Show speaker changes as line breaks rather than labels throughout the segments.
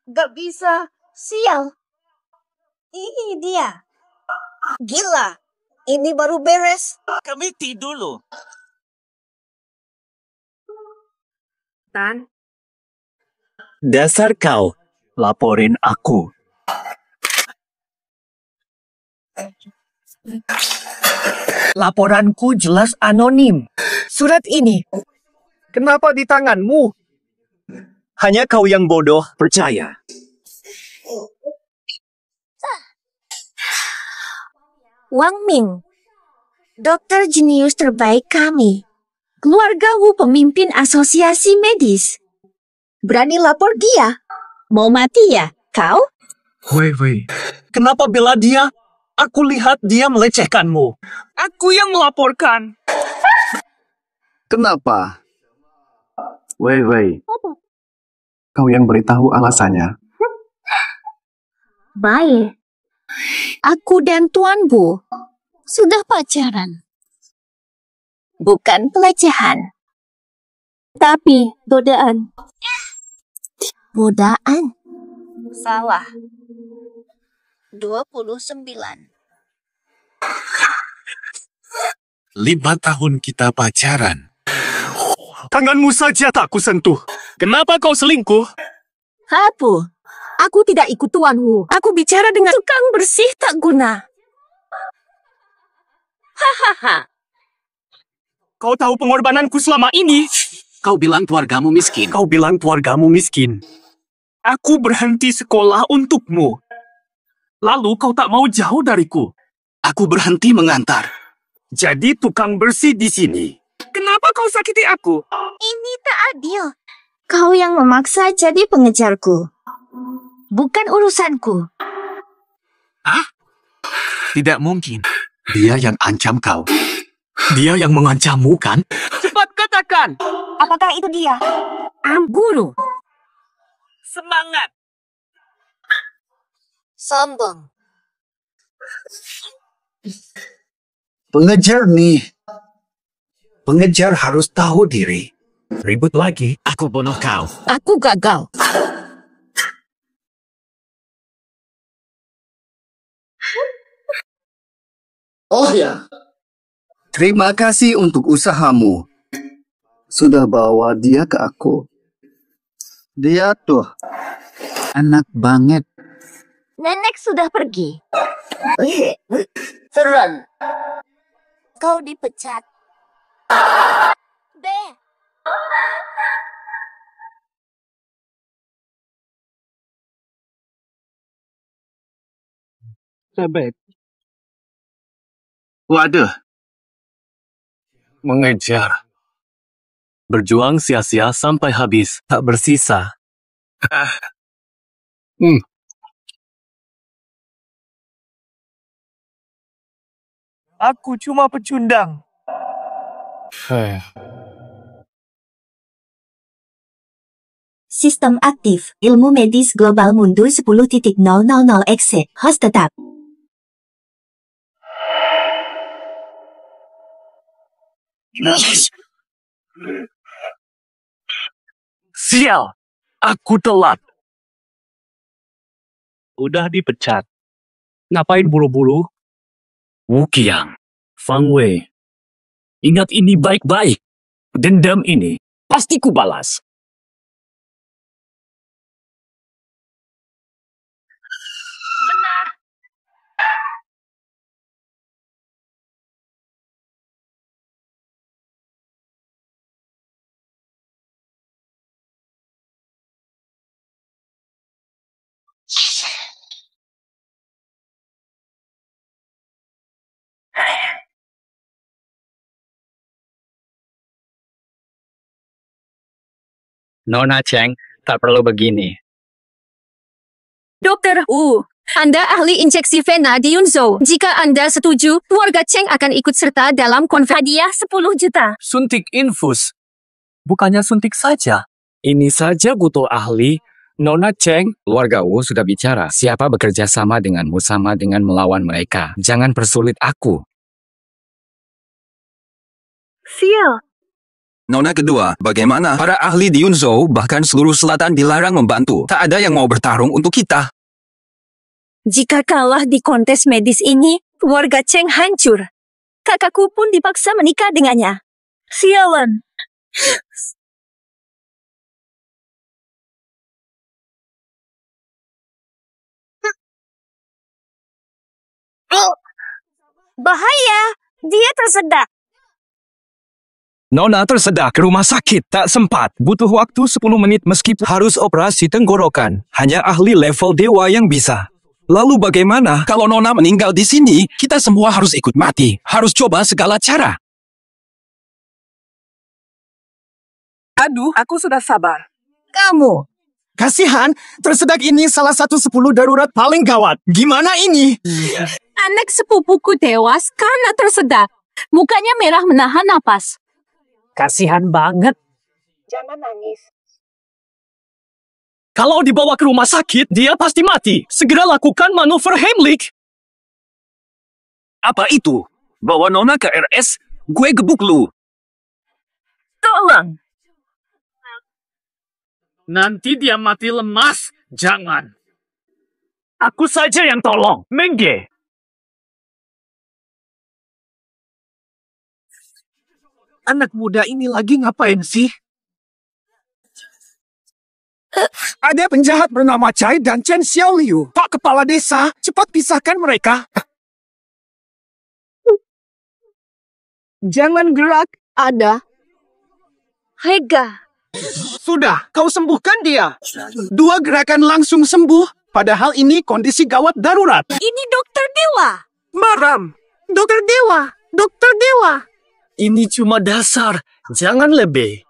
Gak bisa. Sial. Ini dia. Gila. Ini baru beres.
Kami tidur loh.
Tan.
Dasar kau. Laporin aku. Laporanku jelas anonim.
Surat ini.
Kenapa di tanganmu? Hanya kau yang bodoh percaya.
Wang Ming. Dokter jenius terbaik kami. Keluargamu pemimpin asosiasi medis. Berani lapor dia? Mau mati ya, kau?
Wei. Kenapa bela dia? Aku lihat dia melecehkanmu. Aku yang melaporkan.
Kenapa? Wei. Kau yang beritahu alasannya.
Baik. Aku dan Tuan Bu sudah pacaran. Bukan pelecehan. Tapi godaan. Godaan? Salah. 29.
5 tahun kita pacaran.
Tanganmu saja tak kusentuh. Kenapa kau selingkuh?
Hapu. Aku tidak ikut Tuan Wu. Aku bicara dengan tukang bersih tak guna. Hahaha.
Kau tahu pengorbananku selama ini.
Kau bilang keluargamu miskin.
Aku berhenti sekolah untukmu. Lalu kau tak mau jauh dariku.
Aku berhenti mengantar.
Jadi tukang bersih di sini. Kenapa kau sakiti aku?
Ini tak adil. Kau yang memaksa jadi pengejarku. Bukan urusanku.
Hah? Tidak mungkin. Dia yang ancam kau.
Dia yang mengancammu, kan? Cepat katakan.
Apakah itu dia? Guru.
Semangat.
Sombong.
Pengejar nih. Pengejar harus tahu diri.
Ribut lagi.
Aku bunuh kau.
Aku gagal.
Oh ya. Terima kasih untuk usahamu. Sudah bawa dia ke aku. Dia tuh. Enak banget.
Nenek sudah pergi. Serang. Kau dipecat. B.
Rebek.
Waduh.
Mengejar. Berjuang sia-sia sampai habis. Tak bersisa. Aku cuma pecundang.
Sistem aktif. Ilmu medis global mundur 10.000 exit. Host tetap.
Sial. Aku telat. Udah dipecat. Ngapain buru-buru? Wu Qiang, Fang Wei. Ingat ini baik-baik. Dendam ini pasti kubalas. Benar.
Nona Cheng, tak perlu begini.
Dokter Wu, Anda ahli injeksi vena di Yunzhou. Jika Anda setuju, keluarga Cheng akan ikut serta dalam hadiah 10 juta.
Suntik infus. Bukannya suntik saja. Ini saja butuh ahli. Nona Cheng.
Keluarga Wu sudah bicara. Siapa bekerja sama denganmu sama dengan melawan mereka. Jangan persulit aku.
Sial.
Nona kedua, bagaimana? Para ahli di Yunzhou, bahkan seluruh selatan dilarang membantu. Tak ada yang mau bertarung untuk kita.
Jika kalah di kontes medis ini, keluarga Cheng hancur. Kakakku pun dipaksa menikah dengannya. Sialan. Bahaya, dia tersedak.
Nona tersedak ke rumah sakit, tak sempat. Butuh waktu 10 menit meskipun harus operasi tenggorokan. Hanya ahli level dewa yang bisa. Lalu bagaimana?
Kalau Nona meninggal di sini, kita semua harus ikut mati. Harus coba segala cara.
Aduh, aku sudah sabar.
Kamu.
Kasihan, tersedak ini salah satu 10 darurat paling gawat. Gimana ini?
Anak sepupuku tewas karena tersedak. Mukanya merah menahan napas.
Kasihan banget.
Jangan nangis.
Kalau dibawa ke rumah sakit, dia pasti mati. Segera lakukan manuver Heimlich.
Apa itu? Bawa Nona ke RS, gue gebuk lu.
Tolong.
Nanti dia mati lemas. Jangan. Aku saja yang tolong. Mengge. Anak muda ini lagi ngapain sih? Ada penjahat bernama Chai dan Chen Xiaoliu. Pak Kepala Desa, cepat pisahkan mereka. Jangan gerak.
Ada. Hega.
Sudah, kau sembuhkan dia. 2 gerakan langsung sembuh. Padahal ini kondisi gawat darurat.
Ini dokter dewa.
Maram. Dokter Dewa. Dokter Dewa. Ini cuma dasar. Jangan lebih.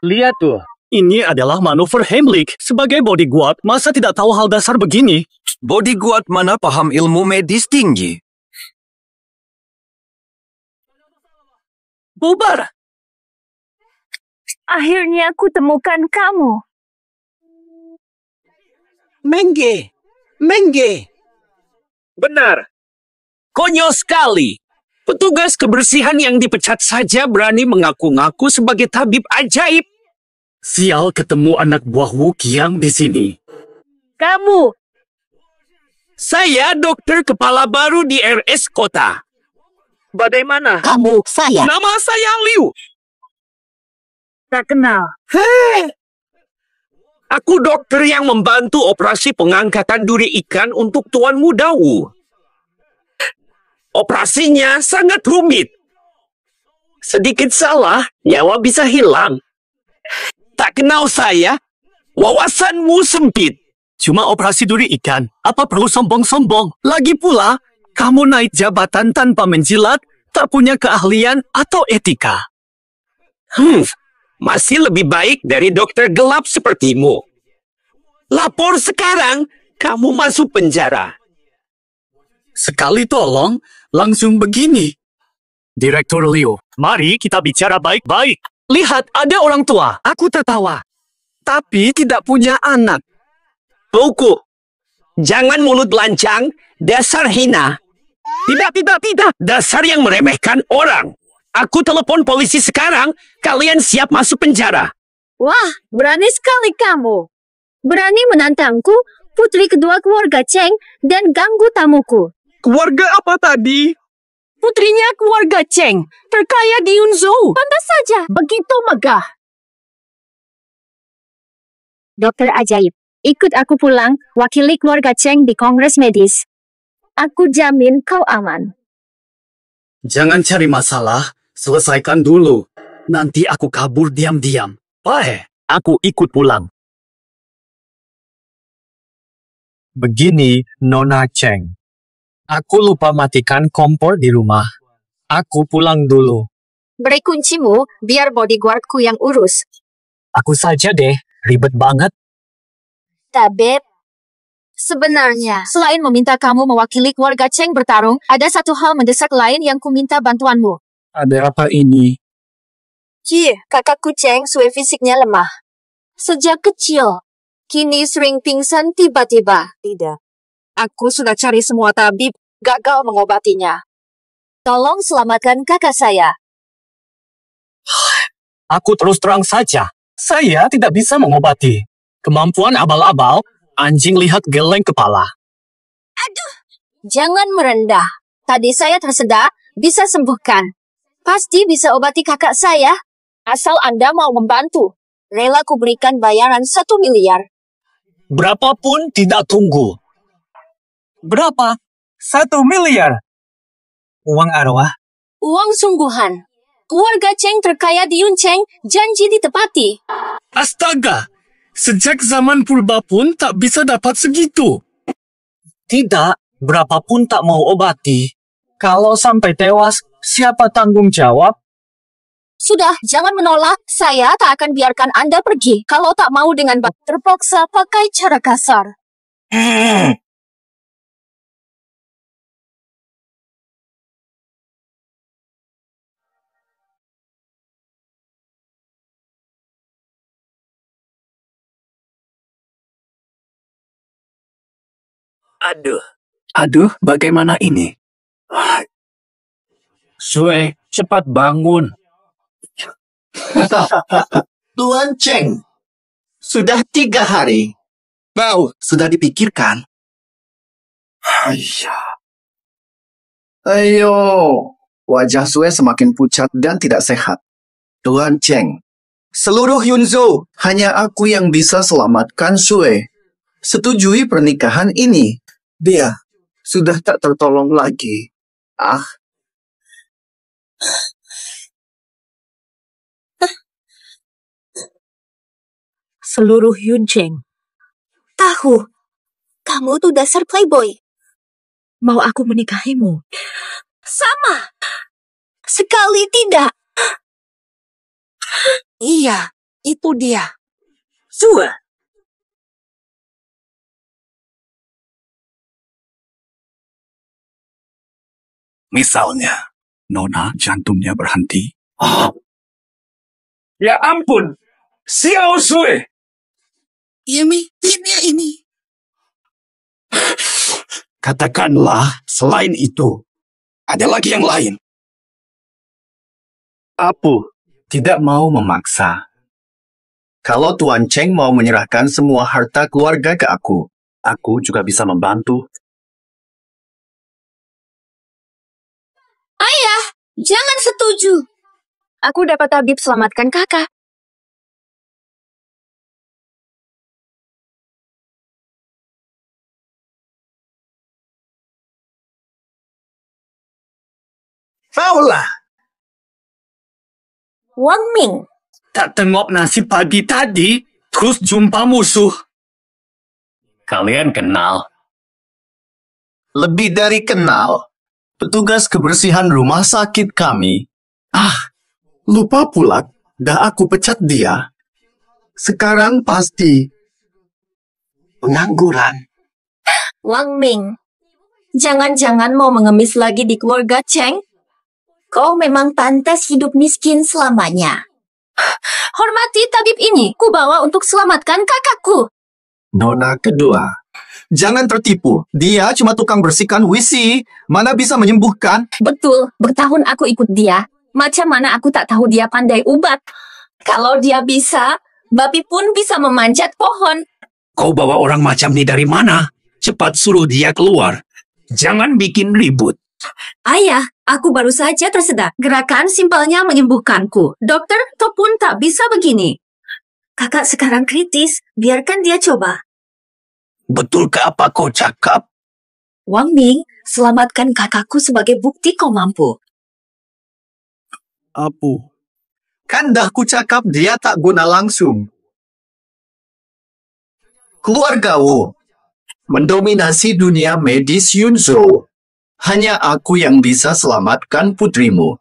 Lihat tuh. Ini adalah manuver Heimlich. Sebagai bodyguard, masa tidak tahu hal dasar begini?
Bodyguard mana paham ilmu medis tinggi?
Bubar.
Akhirnya aku temukan kamu.
Mengge. Mengge.
Benar. Konyol sekali. Petugas kebersihan yang dipecat saja berani mengaku-ngaku sebagai tabib ajaib.
Sial ketemu anak buah Wu Qiang di sini.
Kamu.
Saya dokter kepala baru di RS Kota.
Bagaimana?
Kamu, saya.
Nama saya Liu.
Tak kenal.
Aku dokter yang membantu operasi pengangkatan duri ikan untuk Tuan Muda Wu. Operasinya sangat rumit. Sedikit salah, nyawa bisa hilang. Tak kenal saya, wawasanmu sempit.
Cuma operasi duri ikan. Apa perlu sombong-sombong? Lagi pula, kamu naik jabatan tanpa menjilat, tak punya keahlian atau etika.
Masih lebih baik dari dokter gelap sepertimu. Lapor sekarang, kamu masuk penjara.
Sekali tolong, langsung begini. Direktur Liu, mari kita bicara baik-baik. Lihat, ada orang tua. Aku tertawa. Tapi tidak punya anak.
Buku, jangan mulut lancang, dasar hina. Tidak. Dasar yang meremehkan orang. Aku telepon polisi sekarang, kalian siap masuk penjara.
Wah, berani sekali kamu. Berani menantangku, putri kedua keluarga Cheng, dan ganggu tamuku.
Keluarga apa tadi?
Putrinya keluarga Cheng, terkaya di Yunzhou. Pantas saja, begitu megah. Dokter ajaib, ikut aku pulang, wakili keluarga Cheng di Kongres Medis. Aku jamin kau aman.
Jangan cari masalah, selesaikan dulu. Nanti aku kabur diam-diam. Baik, aku ikut pulang. Begini, Nona Cheng. Aku lupa matikan kompor di rumah. Aku pulang dulu.
Beri kuncimu, biar bodyguardku yang urus.
Aku saja deh, ribet banget.
Tabib, sebenarnya, selain meminta kamu mewakili keluarga Cheng bertarung, ada satu hal mendesak lain yang kuminta bantuanmu.
Ada apa ini?
Kakakku Cheng sue fisiknya lemah. Sejak kecil, kini sering pingsan tiba-tiba. Tidak. Aku sudah cari semua tabib, gagal mengobatinya. Tolong selamatkan kakak saya.
Aku terus terang saja. Saya tidak bisa mengobati. Kemampuan abal-abal, anjing lihat geleng kepala.
Jangan merendah. Tadi saya tersedak, bisa sembuhkan. Pasti bisa obati kakak saya. Asal Anda mau membantu. Rela ku berikan bayaran 1 miliar.
Berapapun tidak tunggu. Berapa? 1 miliar. Uang arwah.
Uang sungguhan. Keluarga Cheng terkaya di Yuncheng, janji ditepati.
Astaga! Sejak zaman purba pun tak bisa dapat segitu. Tidak, berapapun tak mau obati. Kalau sampai tewas, siapa tanggung jawab?
Sudah, jangan menolak. Saya tak akan biarkan Anda pergi kalau tak mau dengan terpaksa pakai cara kasar.
Aduh, bagaimana ini? Sue, cepat bangun.
Tuan Cheng, sudah 3 hari. Sudah dipikirkan? Ayo, wajah Sue semakin pucat dan tidak sehat. Tuan Cheng, seluruh Yunzhou hanya aku yang bisa selamatkan Sue. Setujui pernikahan ini. Dia sudah tak tertolong lagi.
Seluruh Yuncheng tahu kamu tuh dasar playboy. Mau aku menikahimu? Sama sekali tidak. Iya, itu dia. Sue.
Misalnya, Nona jantungnya berhenti.
Ya ampun, Xiao Sui.
Ini.
Katakanlah, selain itu, ada lagi yang lain.
Apu tidak mau memaksa. Kalau Tuan Cheng mau menyerahkan semua harta keluarga ke aku juga bisa membantu.
Jangan setuju. Aku dapat tabib selamatkan kakak.
Paulah.
Wang Ming.
Tak tengok nasib pagi tadi, terus jumpa musuh. Kalian kenal?
Lebih dari kenal. Petugas kebersihan rumah sakit kami. Lupa pula, dah aku pecat dia. Sekarang pasti pengangguran.
Wang Ming. Jangan-jangan mau mengemis lagi di keluarga Cheng? Kau memang pantas hidup miskin selamanya. Hormati tabib ini, ku bawa untuk selamatkan kakakku.
Nona kedua. Jangan tertipu. Dia cuma tukang bersihkan WC. Mana bisa menyembuhkan?
Betul, bertahun aku ikut dia. Macam mana aku tak tahu dia pandai ubat. Kalau dia bisa, babi pun bisa memanjat pohon.
Kau bawa orang macam ni dari mana? Cepat suruh dia keluar. Jangan bikin ribut.
Ayah, aku baru saja tersedak. Gerakan simpelnya menyembuhkanku. Dokter, toh pun tak bisa begini. Kakak sekarang kritis, biarkan dia coba.
Betulkah apa kau cakap?
Wang Ming, selamatkan kakakku sebagai bukti kau mampu.
Apu. Kan dah ku cakap dia tak guna langsung. Keluarga Wu mendominasi dunia medis Yunzhou. Hanya aku yang bisa selamatkan putrimu.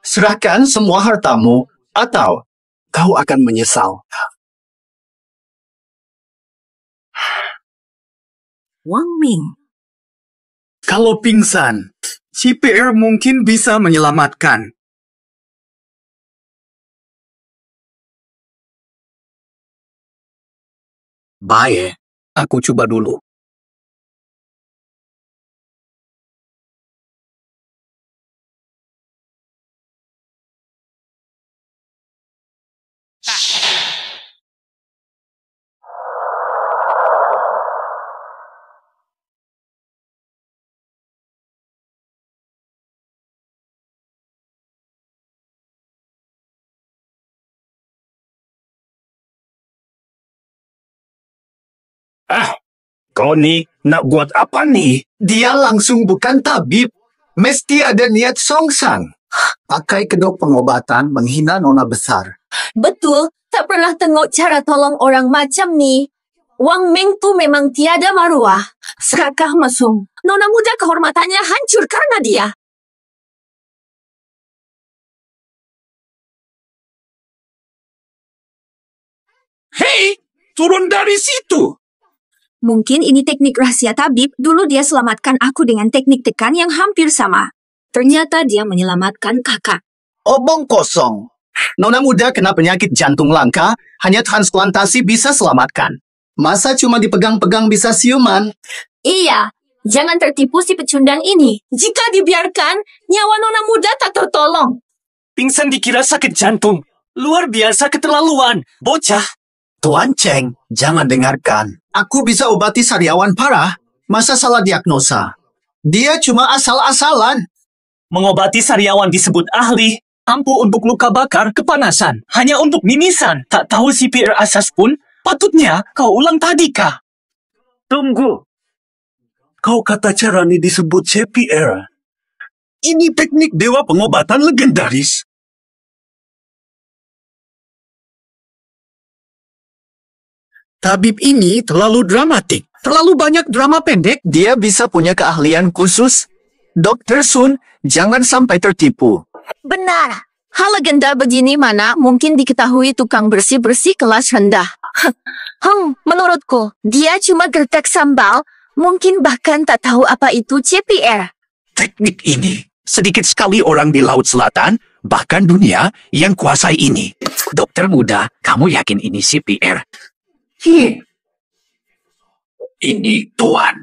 Serahkan semua hartamu atau kau akan menyesal.
Wang Ming.
Kalau pingsan, CPR mungkin bisa menyelamatkan.
Baik, aku coba dulu. Kau nih, nak buat apa nih?
Dia langsung bukan tabib. Mesti ada niat songsang. Pakai kedok pengobatan menghina nona besar.
Betul, tak pernah tengok cara tolong orang macam ni. Wang Ming tu memang tiada maruah. Serakah mesum. Nona muda kehormatannya hancur karena dia.
Hei, turun dari situ.
Mungkin ini teknik rahasia tabib. Dulu dia selamatkan aku dengan teknik tekan yang hampir sama. Ternyata dia menyelamatkan kakak.
Obong kosong. Nona muda kena penyakit jantung langka, hanya transplantasi bisa selamatkan. Masa cuma dipegang-pegang bisa siuman?
Iya, jangan tertipu si pecundang ini. Jika dibiarkan, nyawa nona muda tak tertolong.
Pingsan dikira sakit jantung. Luar biasa keterlaluan. Bocah.
Tuan Cheng, jangan dengarkan. Aku bisa obati sariawan parah. Masa salah diagnosa? Dia cuma asal-asalan.
Mengobati sariawan disebut ahli. Ampuh untuk luka bakar, kepanasan. Hanya untuk mimisan. Tak tahu CPR asas pun. Patutnya kau ulang tadi kah?
Tunggu. Kau kata cara ini disebut CPR. Ini teknik dewa pengobatan legendaris.
Tabib ini terlalu dramatik. Terlalu banyak drama pendek.
Dia bisa punya keahlian khusus. Dr. Sun, jangan sampai tertipu.
Benar. Hal legenda begini mana mungkin diketahui tukang bersih-bersih kelas rendah. Menurutku, dia cuma gertak sambal. Mungkin bahkan tak tahu apa itu CPR.
Teknik ini, sedikit sekali orang di Laut Selatan, bahkan dunia, yang kuasai ini. Dokter muda, kamu yakin ini CPR? Ini Tuan.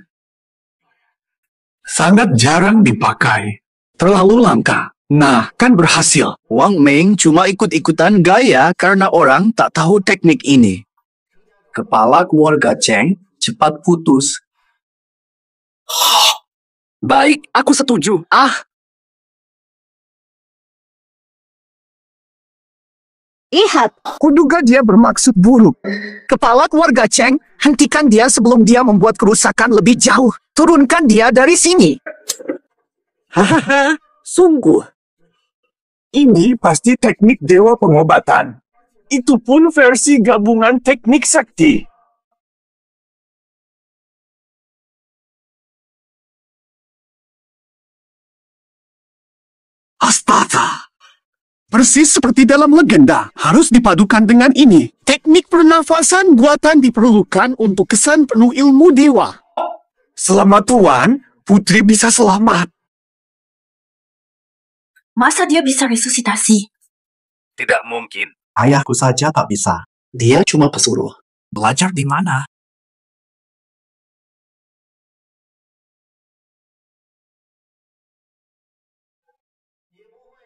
Sangat jarang dipakai. Terlalu langka. Nah, kan berhasil.
Wang Ming cuma ikut-ikutan gaya karena orang tak tahu teknik ini. Kepala keluarga Cheng cepat putus.
Baik, aku setuju.
Lihat, kuduga dia bermaksud buruk. Kepala keluarga Cheng, hentikan dia sebelum dia membuat kerusakan lebih jauh. Turunkan dia dari sini.
Hahaha, sungguh. Ini pasti teknik dewa pengobatan. Itu pun versi gabungan teknik sakti. Astaga! Persis seperti dalam legenda, harus dipadukan dengan ini. Teknik pernafasan buatan diperlukan untuk kesan penuh ilmu dewa. Selamat Tuan, Putri bisa selamat.
Masa dia bisa resusitasi?
Tidak mungkin.
Ayahku saja tak bisa. Dia cuma pesuruh.
Belajar di mana?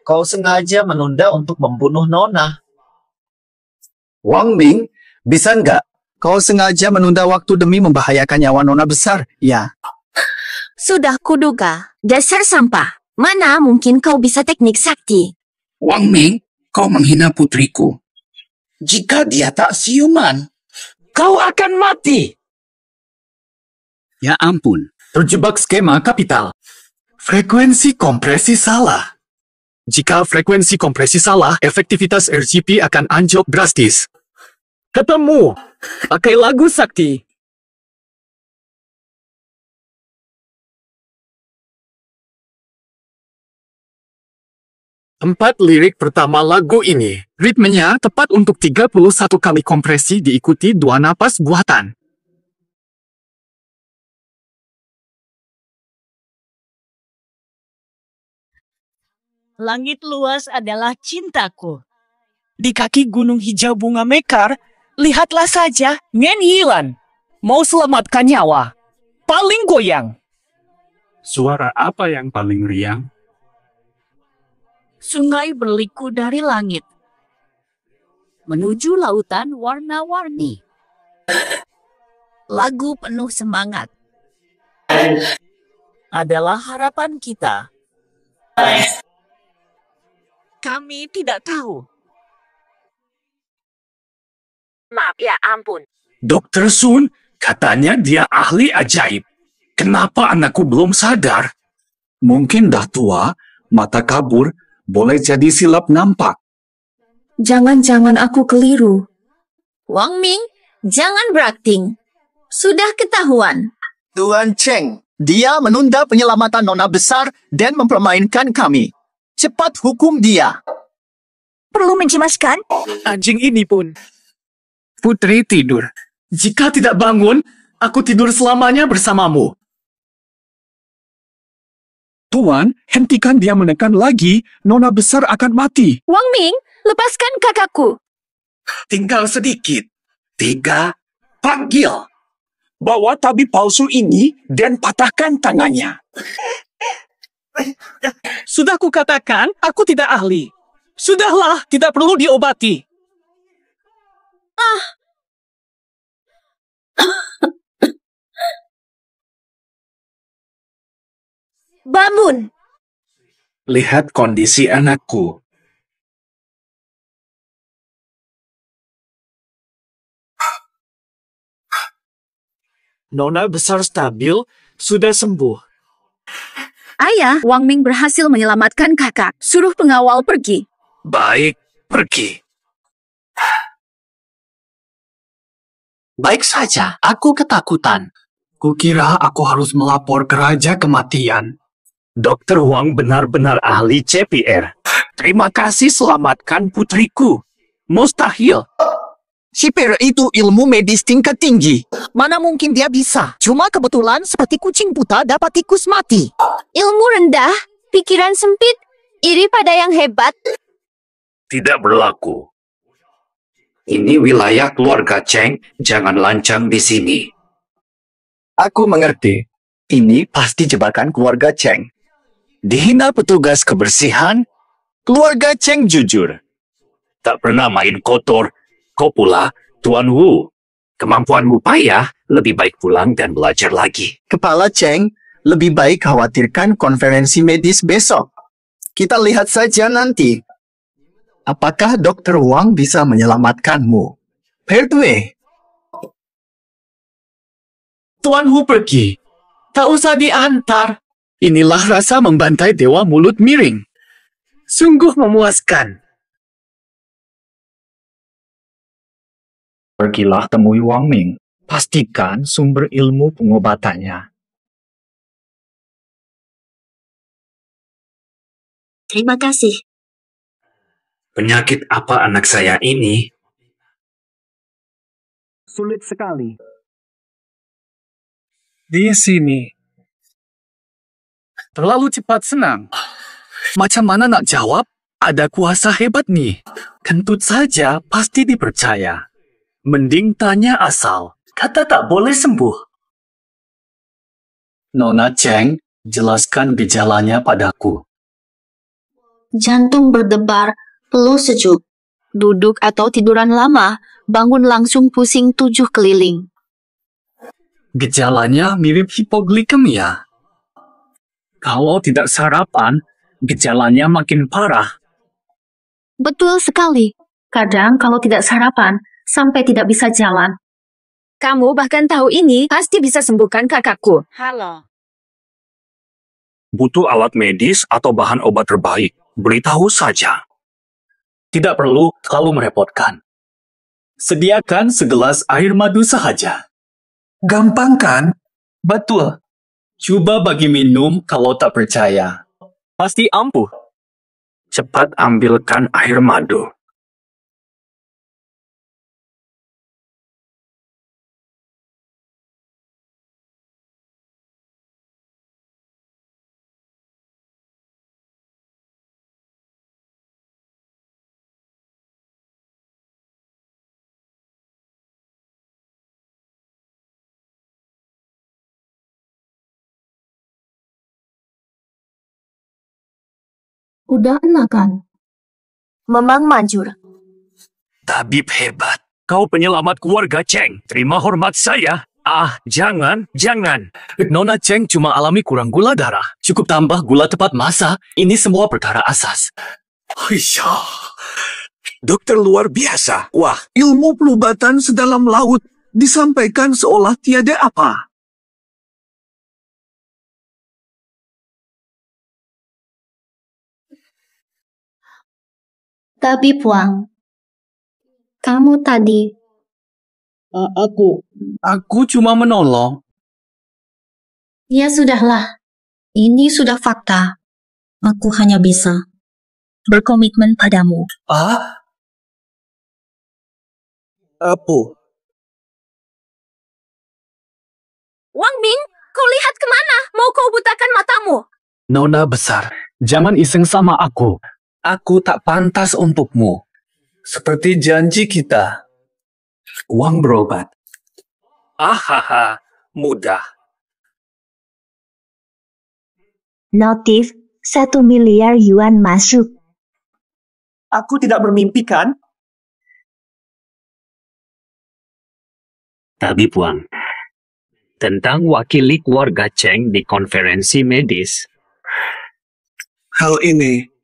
Kau sengaja menunda untuk membunuh Nona. Wang Ming, bisa nggak? Kau sengaja menunda waktu demi membahayakan nyawa Nona besar, ya?
Sudah kuduga. Dasar sampah. Mana mungkin kau bisa teknik sakti?
Wang Ming, kau menghina putriku. Jika dia tak siuman, kau akan mati.
Ya ampun.
Terjebak skema kapital. Frekuensi kompresi salah. Jika frekuensi kompresi salah, efektivitas RGP akan anjlok drastis. Ketemu. Pakai lagu sakti. Empat lirik pertama lagu ini, ritmenya tepat untuk 31 kali kompresi diikuti 2 napas buatan.
Langit luas adalah cintaku. Di kaki gunung hijau bunga mekar, lihatlah saja Ngen Yilan. Mau selamatkan nyawa. Paling goyang.
Suara apa yang paling riang?
Sungai berliku dari langit. Menuju lautan warna-warni. Lagu penuh semangat. Adalah harapan kita. Kami tidak tahu.
Maaf ya ampun.
Dr. Sun,
Katanya dia ahli ajaib. Kenapa anakku belum sadar? Mungkin dah tua, mata kabur, boleh jadi silap nampak.
Jangan-jangan aku keliru. Wang Ming, jangan berakting. Sudah ketahuan.
Tuan Cheng, dia menunda penyelamatan nona besar dan mempermainkan kami. Cepat hukum dia.
Perlu mencemaskan?
Anjing ini pun. Putri tidur. Jika tidak bangun, aku tidur selamanya bersamamu. Tuan, hentikan dia menekan lagi, nona besar akan mati.
Wang Ming, lepaskan kakakku.
Tinggal sedikit. 3, panggil. Bawa tabib palsu ini dan patahkan tangannya. Sudah kukatakan, aku tidak ahli. Sudahlah, tidak perlu diobati.
Bangun.
Lihat kondisi anakku. Nona besar stabil, sudah sembuh.
Ayah, Wang Ming berhasil menyelamatkan kakak. Suruh pengawal pergi.
Baik, pergi. Baik saja, aku ketakutan. Kukira aku harus melapor ke Raja Kematian. Dokter Huang benar-benar ahli CPR. Terima kasih selamatkan putriku. Mustahil.
CPR itu ilmu medis tingkat tinggi. Mana mungkin dia bisa? Cuma kebetulan seperti kucing buta dapat tikus mati.
Ilmu rendah, pikiran sempit, iri pada yang hebat.
Tidak berlaku. Ini wilayah keluarga Cheng, jangan lancang di sini.
Aku mengerti. Ini pasti jebakan keluarga Cheng.
Dihina petugas kebersihan, keluarga Cheng jujur. Tak pernah main kotor. Kau pula, Tuan Wu. Kemampuanmu payah, lebih baik pulang dan belajar lagi.
Kepala Cheng, lebih baik khawatirkan konferensi medis besok. Kita lihat saja nanti. Apakah Dr. Wang bisa menyelamatkanmu? Pertwee.
Tuan Wu pergi. Tak usah diantar. Inilah rasa membantai dewa mulut miring. Sungguh memuaskan. Pergilah temui Wang Ming. Pastikan sumber ilmu pengobatannya.
Terima kasih.
Penyakit apa anak saya ini?
Sulit sekali. Di sini.
Terlalu cepat senang. Macam mana nak jawab? Ada kuasa hebat nih. Kentut saja pasti dipercaya. Mending tanya asal. Kata tak boleh sembuh. Nona Cheng, jelaskan gejalanya padaku.
Jantung berdebar, peluh sejuk. Duduk atau tiduran lama, bangun langsung pusing 7 keliling.
Gejalanya mirip hipoglikemia. Kalau tidak sarapan, gejalanya makin parah.
Betul sekali. Kadang kalau tidak sarapan, sampai tidak bisa jalan.
Kamu bahkan tahu ini pasti bisa sembuhkan kakakku. Halo.
Butuh alat medis atau bahan obat terbaik, beritahu saja. Tidak perlu terlalu merepotkan. Sediakan segelas air madu sahaja. Gampang kan? Betul. Coba bagi minum kalau tak percaya. Pasti ampuh. Cepat ambilkan air madu.
Udah enakan. Memang manjur.
Tabib hebat. Kau penyelamat keluarga Cheng. Terima hormat saya. Jangan. Nona Cheng cuma alami kurang gula darah. Cukup tambah gula tepat masa. Ini semua perkara asas. Dokter luar biasa. Wah, ilmu pelubatan sedalam laut. disampaikan seolah tiada apa.
Tapi Puang, kamu tadi
Aku cuma menolong.
ya sudahlah. Ini sudah fakta. Aku hanya bisa berkomitmen padamu.
Apa?
Wang Ming, kau lihat kemana? Mau kau butakan matamu?
Nona besar, jangan iseng sama aku. Aku tak pantas untukmu. Seperti janji kita. Uang berobat. Ahaha, mudah.
Notif, 1 miliar yuan masuk.
Aku tidak bermimpi kan?
Tapi Puang, tentang wakili keluarga Cheng di konferensi medis.
Hal ini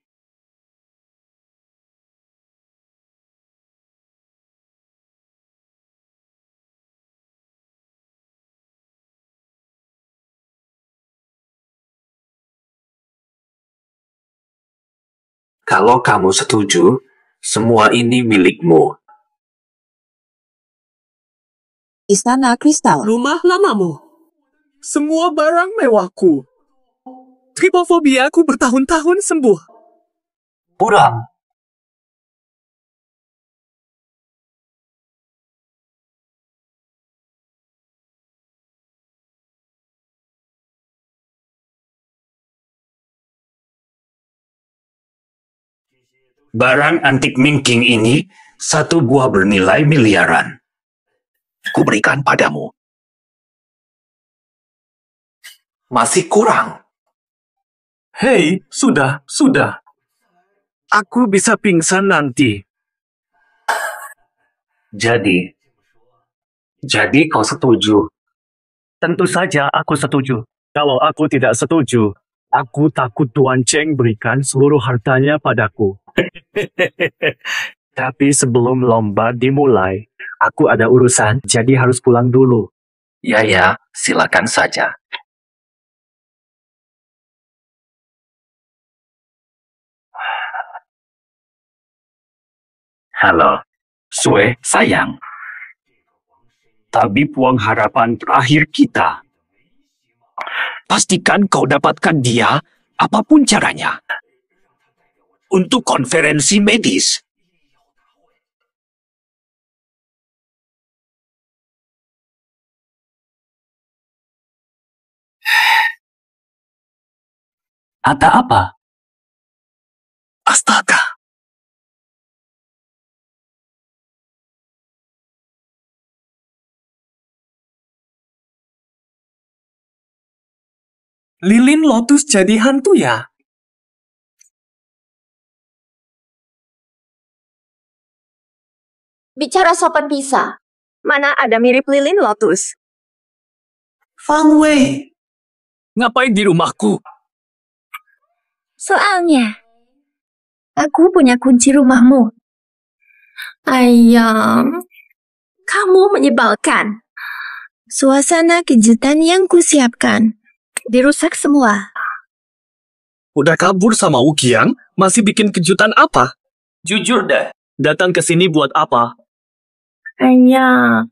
Kalau kamu setuju, semua ini milikmu.
Istana Kristal.
rumah lamamu. Semua barang mewahku. Tripofobiaku bertahun-tahun sembuh.
Pulang. Barang antik Mingking ini satu buah bernilai miliaran. Kuberikan padamu. Masih kurang.
Hei, sudah. Aku bisa pingsan nanti.
Jadi kau setuju?
Tentu saja aku setuju. Kalau aku tidak setuju, aku takut Tuan Cheng berikan seluruh hartanya padaku. Tapi sebelum lomba dimulai, aku ada urusan, jadi harus pulang dulu.
Ya, silakan saja. Halo, Sue, sayang. Tabib Puang harapan terakhir kita. Pastikan kau dapatkan dia, apapun caranya. Untuk konferensi medis. Ada apa?
Astaga. Lilin Lotus jadi hantu ya?
Bicara sopan bisa. Mana ada mirip lilin lotus?
Fang Wei. Ngapain di rumahku?
Soalnya, aku punya kunci rumahmu. Ayam, kamu menyebalkan. Suasana kejutan yang kusiapkan dirusak semua.
Udah kabur sama Wuqiang, masih bikin kejutan apa? Jujur deh. Datang ke sini buat apa?
Ayam,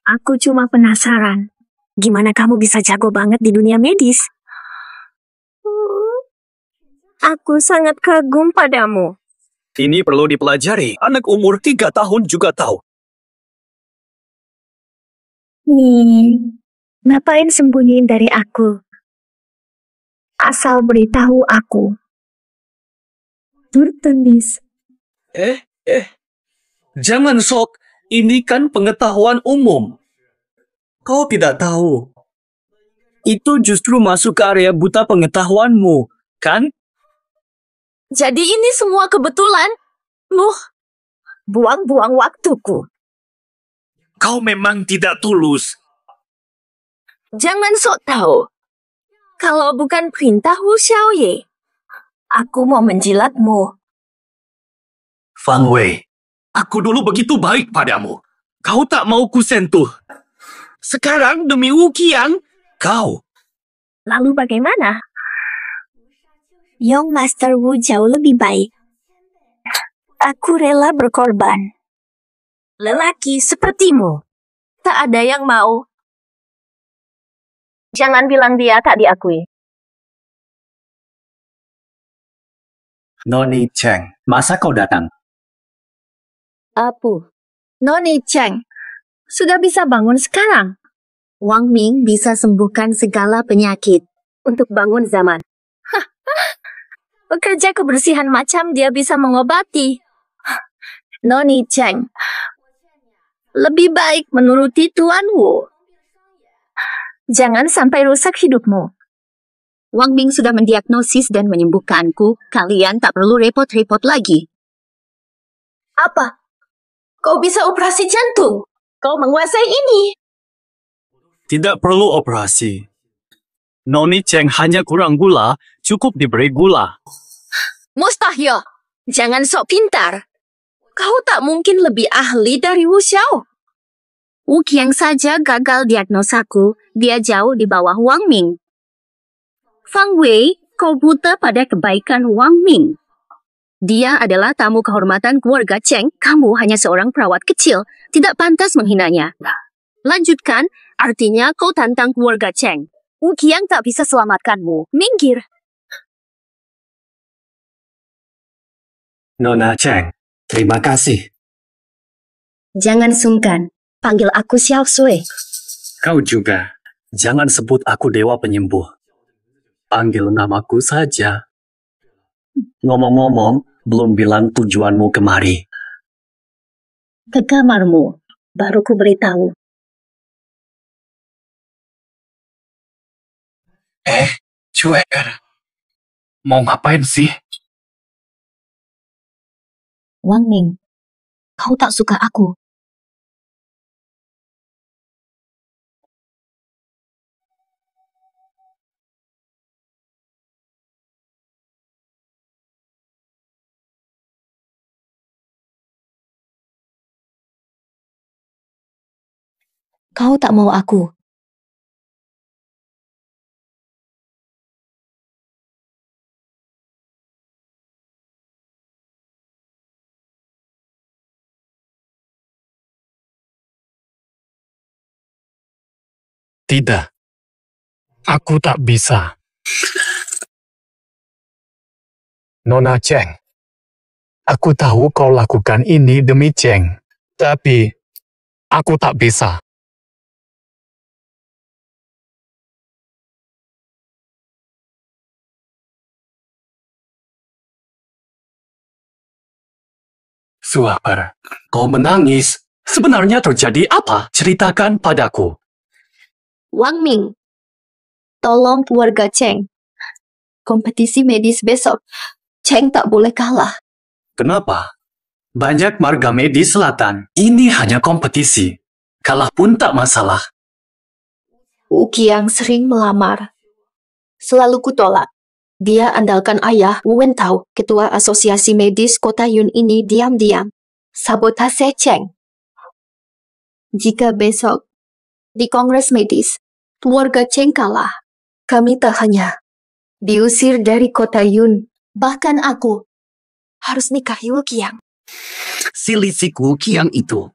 aku cuma penasaran. Gimana kamu bisa jago banget di dunia medis? Aku sangat kagum padamu.
Ini perlu dipelajari. Anak umur 3 tahun juga tahu.
Ngapain sembunyiin dari aku? Asal beritahu aku. Tertulis.
Jangan sok. Ini kan pengetahuan umum. Kau tidak tahu. Itu justru masuk ke area buta pengetahuanmu, kan?
Jadi ini semua kebetulan? Buang-buang waktuku.
Kau memang tidak tulus.
Jangan sok tahu. Kalau bukan perintah Wu Xiaoye, aku mau menjilatmu.
Fang Wei, aku dulu begitu baik padamu. Kau tak mau kusentuh. Sekarang demi Wuqiang, kau.
Lalu bagaimana? Young Master Wu jauh lebih baik. Aku rela berkorban. Lelaki sepertimu, tak ada yang mau. Jangan bilang dia tak diakui.
Noni Cheng, masa kau datang?
Apu. Noni Cheng, sudah bisa bangun sekarang. Wang Ming bisa sembuhkan segala penyakit untuk bangun zaman. Bekerja kebersihan macam dia bisa mengobati. Noni Cheng, lebih baik menuruti Tuan Wu. Jangan sampai rusak hidupmu. Wang Ming sudah mendiagnosis dan menyembuhkanku. Kalian tak perlu repot-repot lagi. Apa? Kau bisa operasi jantung? Kau menguasai ini.
Tidak perlu operasi. Noni Cheng hanya kurang gula, cukup diberi gula.
Mustahil. Jangan sok pintar. Kau tak mungkin lebih ahli dari Wu Xiao. Wu Qiang saja gagal diagnosaku. Dia jauh di bawah Wang Ming. Fang Wei, kau buta pada kebaikan Wang Ming. Dia adalah tamu kehormatan keluarga Cheng. Kamu hanya seorang perawat kecil. Tidak pantas menghinanya. Lanjutkan, artinya kau tantang keluarga Cheng. Wu Qiang tak bisa selamatkanmu. Minggir.
Nona Cheng, terima kasih.
Jangan sungkan. Panggil aku Xiao Sui.
Kau juga. Jangan sebut aku dewa penyembuh. Panggil namaku saja. Ngomong-ngomong, belum bilang tujuanmu kemari.
Ke kamarmu. Baru ku beritahu.
Cuek. Mau ngapain sih?
Wang Ming, kau tak suka aku. Kau tak mau aku.
Tidak. Aku tak bisa. Nona Cheng, aku tahu kau lakukan ini demi Cheng. Tapi, aku tak bisa. Suaper, kau menangis. Sebenarnya terjadi apa? Ceritakan padaku.
Wang Ming, tolong keluarga Cheng. Kompetisi medis besok. Cheng tak boleh kalah.
Kenapa? Banyak marga medis selatan. Ini hanya kompetisi. Kalah pun tak masalah.
Wu Qiang sering melamar. Selalu kutolak. Dia andalkan ayah, Wu Wentao, ketua asosiasi medis kota Yun ini diam-diam. Sabotase Cheng. Jika besok di kongres medis, keluarga Cheng kalah, kami tak hanya diusir dari kota Yun, bahkan aku harus nikahi Wu Qiang.
Si licik Wuqiang itu.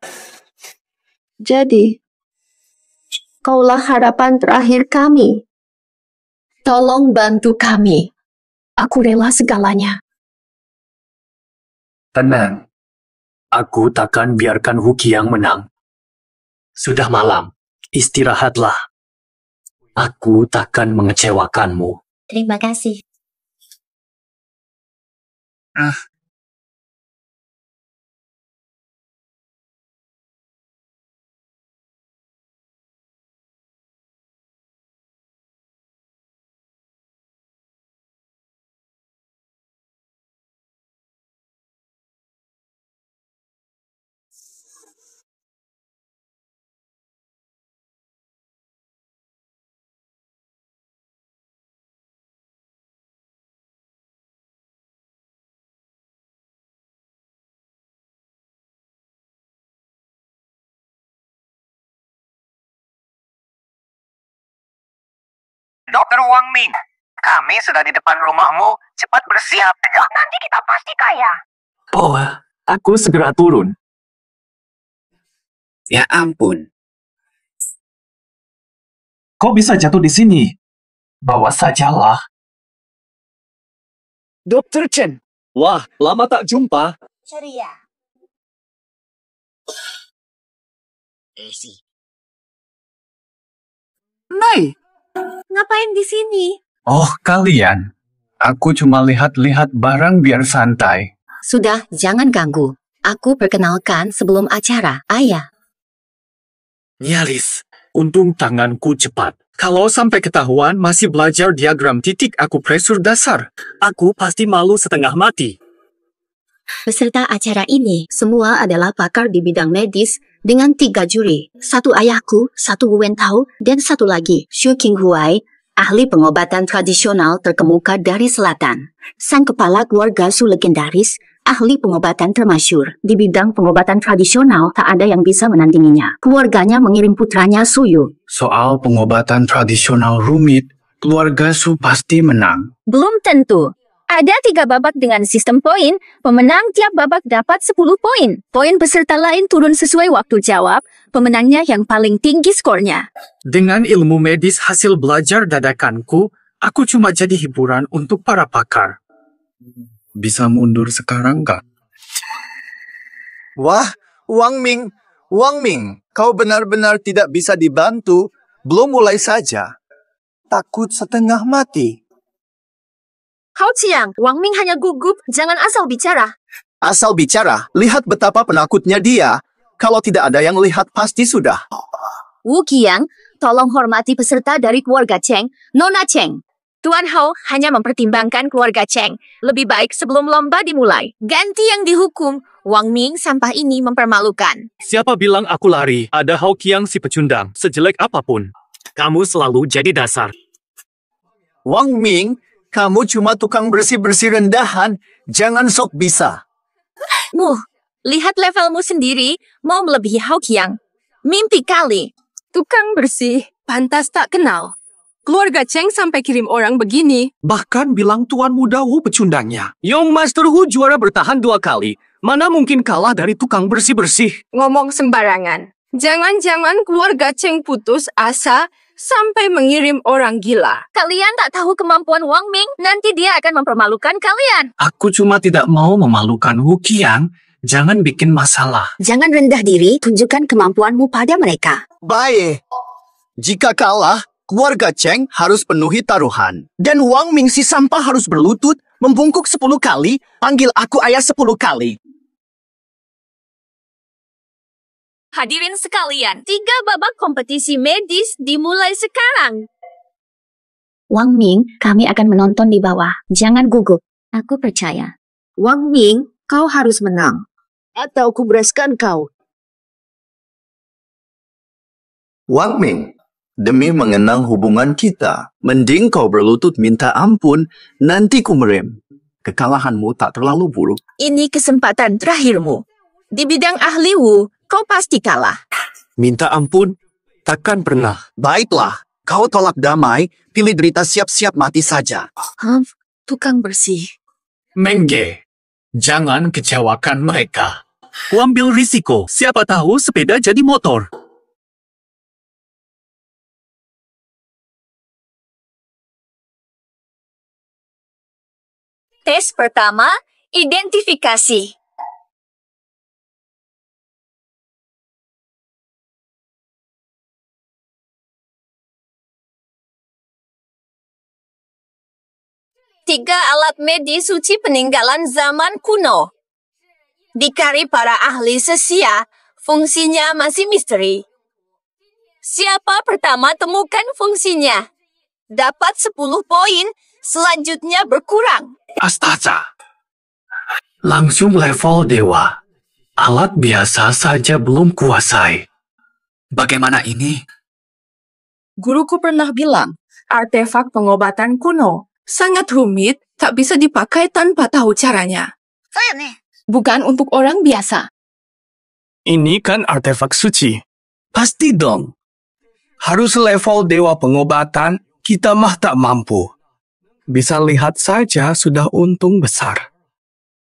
Jadi, kaulah harapan terakhir kami. Tolong bantu kami. Aku rela segalanya.
Tenang. Aku takkan biarkan Wuqiang menang. Sudah malam. Istirahatlah. Aku takkan mengecewakanmu.
Terima kasih.
Dokter Wang Ming, kami sudah di depan rumahmu. Cepat bersiap. Nanti kita pasti kaya.
Oh, aku segera turun.
Ya ampun.
Kok bisa jatuh di sini? Bawa sajalah. Dokter Chen. Wah, lama tak jumpa.
Ceria.
Mai.
Ngapain di sini?
Oh, kalian. Aku cuma lihat-lihat barang biar santai.
Sudah, jangan ganggu. Aku perkenalkan sebelum acara, Ayah.
Nyaris. Untung tanganku cepat. Kalau sampai ketahuan masih belajar diagram titik akupresur dasar, aku pasti malu setengah mati.
Peserta acara ini semua adalah pakar di bidang medis dengan 3 juri. 1 ayahku, 1 Wen Tao, dan 1 lagi, Xu Qinghuai, ahli pengobatan tradisional terkemuka dari selatan. Sang kepala keluarga Su legendaris, ahli pengobatan termasyur. Di bidang pengobatan tradisional, tak ada yang bisa menandinginya. Keluarganya mengirim putranya Suyu.
Soal pengobatan tradisional rumit, keluarga Su pasti menang.
Belum tentu. Ada 3 babak dengan sistem poin. Pemenang tiap babak dapat 10 poin. Poin peserta lain turun sesuai waktu jawab. Pemenangnya yang paling tinggi skornya.
Dengan ilmu medis hasil belajar dadakanku, aku cuma jadi hiburan untuk para pakar.
Bisa mundur sekarang nggak?
Wah, Wang Ming. Wang Ming, kau benar-benar tidak bisa dibantu. Belum mulai saja. Takut setengah mati.
Hao Qiang, Wang Ming hanya gugup. Jangan asal bicara.
Asal bicara, lihat betapa penakutnya dia. Kalau tidak ada yang lihat, pasti sudah.
Wu Qiang, tolong hormati peserta dari keluarga Cheng, Nona Cheng. Tuan Hao hanya mempertimbangkan keluarga Cheng. Lebih baik sebelum lomba dimulai. Ganti yang dihukum. Wang Ming, sampah ini mempermalukan.
Siapa bilang aku lari? Ada Hao Qiang si pecundang, sejelek apapun. Kamu selalu jadi dasar.
Wang Ming, kamu cuma tukang bersih-bersih rendahan. Jangan sok bisa.
Lihat levelmu sendiri, mau melebihi Hao Qiang. Mimpi kali.
Tukang bersih, pantas tak kenal. Keluarga Cheng sampai kirim orang begini.
Bahkan bilang Tuan Muda Wu pecundangnya. Young Master Hu juara bertahan 2 kali. Mana mungkin kalah dari tukang bersih-bersih?
Ngomong sembarangan. Jangan-jangan keluarga Cheng putus asa sampai mengirim orang gila.
Kalian tak tahu kemampuan Wang Ming, nanti dia akan mempermalukan kalian.
Aku cuma tidak mau memalukan Wu Qiang. Jangan bikin masalah.
Jangan rendah diri, tunjukkan kemampuanmu pada mereka.
Baik. Jika kalah, keluarga Cheng harus penuhi taruhan. Dan Wang Ming si sampah harus berlutut, membungkuk 10 kali, panggil aku ayah 10 kali.
Hadirin sekalian, 3 babak kompetisi medis dimulai sekarang. Wang Ming, kami akan menonton di bawah. Jangan gugup. Aku percaya.
Wang Ming, kau harus menang. Atau kubereskan kau.
Wang Ming, demi mengenang hubungan kita, mending kau berlutut minta ampun, nanti ku merem. Kekalahanmu tak terlalu buruk.
Ini kesempatan terakhirmu. Di bidang ahli Wu, kau pasti kalah.
Minta ampun? Takkan pernah.
Baiklah, kau tolak damai, pilih derita siap-siap mati saja.
Tukang bersih.
Mengge, jangan kecewakan mereka. Ku ambil risiko, siapa tahu sepeda jadi motor.
Tes pertama, identifikasi. Tiga alat medis suci peninggalan zaman kuno. Dikari para ahli sesia, fungsinya masih misteri. Siapa pertama temukan fungsinya? Dapat 10 poin, selanjutnya berkurang.
Astaga. Langsung level dewa. Alat biasa saja belum kuasai. Bagaimana ini?
Guruku pernah bilang, artefak pengobatan kuno sangat rumit, tak bisa dipakai tanpa tahu caranya. Bukan untuk orang biasa.
Ini kan artefak suci. Pasti dong.
Harus level dewa pengobatan,
Kita mah tak mampu. Bisa lihat saja sudah untung besar.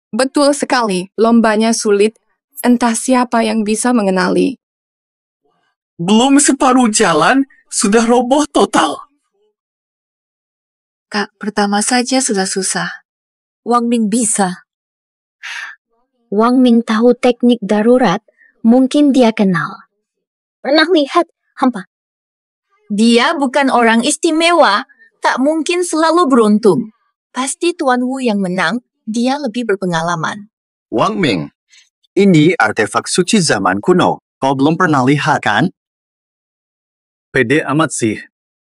Betul sekali, lombanya sulit. Entah siapa yang bisa mengenali.
Belum separuh jalan, sudah roboh total.
Kak, pertama saja sudah susah. Wang Ming bisa.
Wang Ming tahu teknik darurat, mungkin dia kenal. Pernah lihat, hampa. Dia bukan orang istimewa, tak mungkin selalu beruntung. Pasti Tuan Wu yang menang, dia lebih berpengalaman.
Wang Ming, ini artefak suci zaman kuno. Kau belum pernah lihat kan?
Pede amat sih.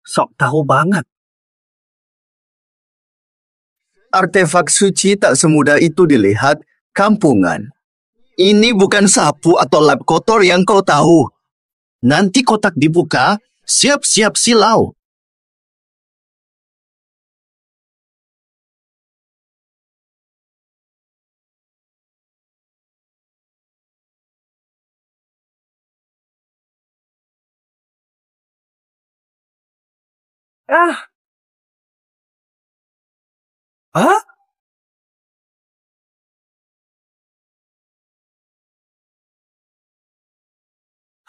Sok tahu banget.
Artefak suci tak semudah itu dilihat. Kampungan. Ini bukan sapu atau lap kotor yang kau tahu. Nanti kotak dibuka, siap-siap silau.
Hah?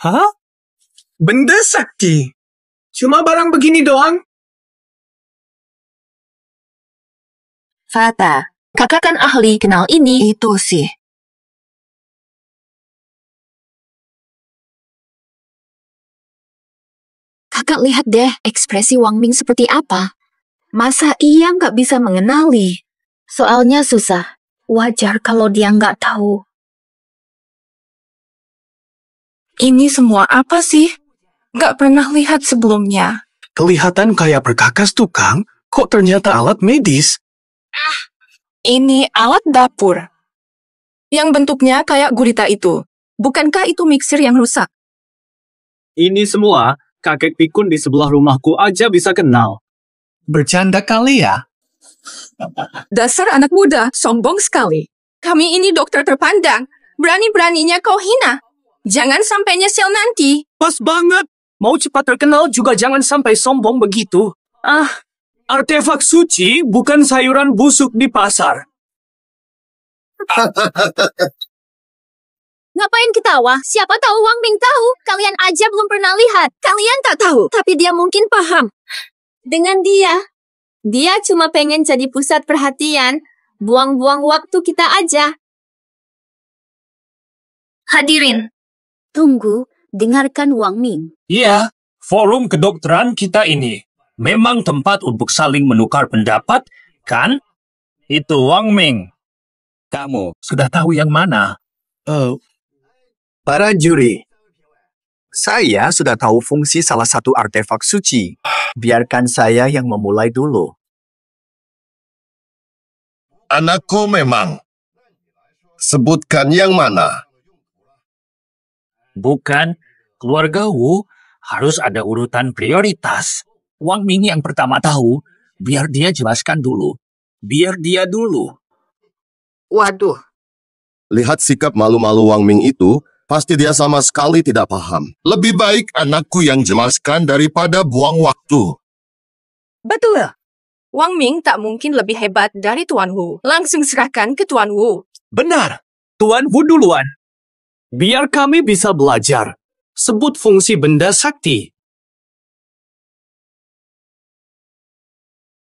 Hah? Benda sakti? Cuma barang begini doang?
Fata, kakak kan ahli kenal ini.
Itu sih.
Kakak lihat deh ekspresi Wang Ming seperti apa. Masa ia nggak bisa mengenali? Soalnya susah. Wajar kalau dia nggak tahu.
Ini semua apa sih? Gak pernah lihat sebelumnya.
Kelihatan kayak perkakas tukang, kok ternyata alat medis?
Ini alat dapur. Yang bentuknya kayak gurita itu. Bukankah itu mixer yang rusak?
Ini semua, kakek pikun di sebelah rumahku aja bisa kenal. Bercanda kali ya?
Dasar anak muda, sombong sekali. Kami ini dokter terpandang. Berani-beraninya kau hina. Jangan sampai nyesel nanti.
Pas banget. Mau cepat terkenal juga jangan sampai sombong begitu. Artefak suci bukan sayuran busuk di pasar.
Ngapain ketawa? Siapa tahu Wang Ming tahu. Kalian aja belum pernah lihat. Kalian tak tahu. Tapi dia mungkin paham. Dengan dia cuma pengen jadi pusat perhatian. Buang-buang waktu kita aja. Hadirin. Tunggu, dengarkan Wang Ming.
Iya, forum kedokteran kita ini memang tempat untuk saling menukar pendapat, kan? Itu Wang Ming. Kamu sudah tahu yang mana?
Para juri, saya sudah tahu fungsi salah satu artefak suci. Biarkan saya yang memulai dulu.
Anakku memang. Sebutkan yang mana?
Bukan, keluarga Wu harus ada urutan prioritas. Wang Ming yang pertama tahu, biar dia jelaskan dulu. Biar dia dulu.
Waduh.
Lihat sikap malu-malu Wang Ming itu, pasti dia sama sekali tidak paham. Lebih baik anakku yang jelaskan daripada buang waktu.
Betul. Wang Ming tak mungkin lebih hebat dari Tuan Wu. Langsung serahkan ke Tuan Wu.
Benar. Tuan Wu duluan. Biar kami bisa belajar. Sebut fungsi benda sakti.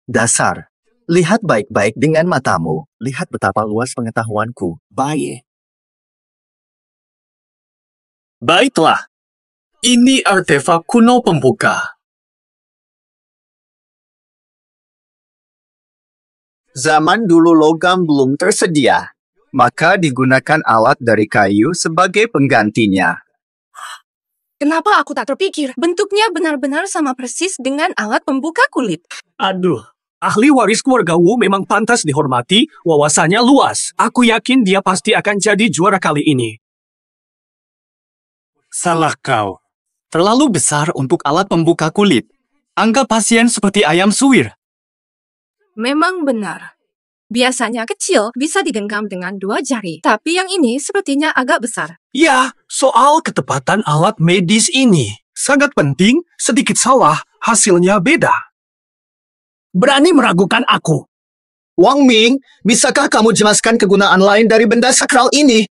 Dasar. Lihat baik-baik dengan matamu. Lihat betapa luas pengetahuanku. Baik.
Baiklah. Ini artefak kuno pembuka.
Zaman dulu logam belum tersedia. Maka digunakan alat dari kayu sebagai penggantinya.
Kenapa aku tak terpikir? Bentuknya benar-benar sama persis dengan alat pembuka kulit.
Aduh, ahli waris keluarga Wu memang pantas dihormati, wawasannya luas. Aku yakin dia pasti akan jadi juara kali ini. Salah kau. Terlalu besar untuk alat pembuka kulit. Anggap pasien seperti ayam suwir.
Memang benar. Biasanya kecil bisa digenggam dengan 2 jari. Tapi yang ini sepertinya agak besar.
Ya, soal ketepatan alat medis ini. Sangat penting, sedikit salah, hasilnya beda. berani meragukan aku.
Wang Ming, bisakah kamu jelaskan kegunaan lain dari benda sakral ini?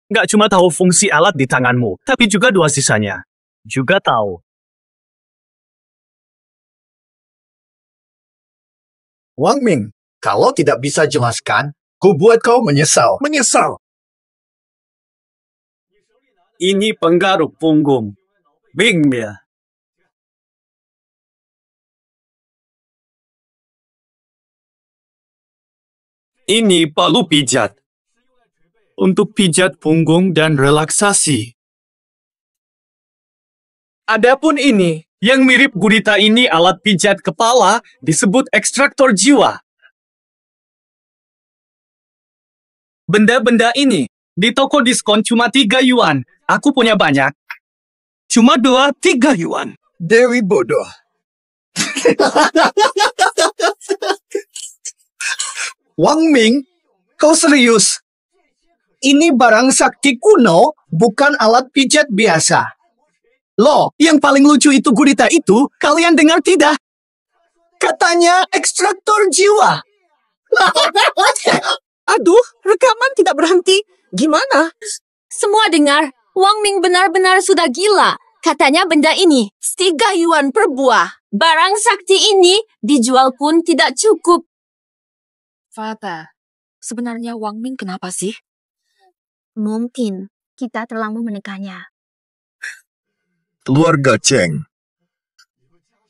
Nggak cuma tahu fungsi alat di tanganmu, tapi juga dua sisanya. Juga tahu.
Wang Ming, kalau tidak bisa jelaskan, ku buat kau menyesal. Menyesal.
Ini penggaruk punggung. Bing ya. Ini palu pijat. Untuk pijat punggung dan relaksasi. Adapun ini, yang mirip gurita ini alat pijat kepala disebut ekstraktor jiwa. Benda-benda ini di toko diskon cuma 3 yuan. Aku punya banyak. Cuma 2-3 yuan.
Dewi bodoh. Wang Ming, kau serius? Ini barang sakti kuno, bukan alat pijat biasa. Loh, yang paling lucu itu gurita itu, kalian dengar tidak? Katanya ekstraktor jiwa.
Aduh, rekaman tidak berhenti. Gimana? Semua dengar, Wang Ming benar-benar sudah gila. Katanya benda ini 3 yuan per buah. Barang sakti ini dijual pun tidak cukup.
Fata, sebenarnya Wang Ming kenapa sih?
Mungkin kita terlalu menekannya.
Keluarga Cheng.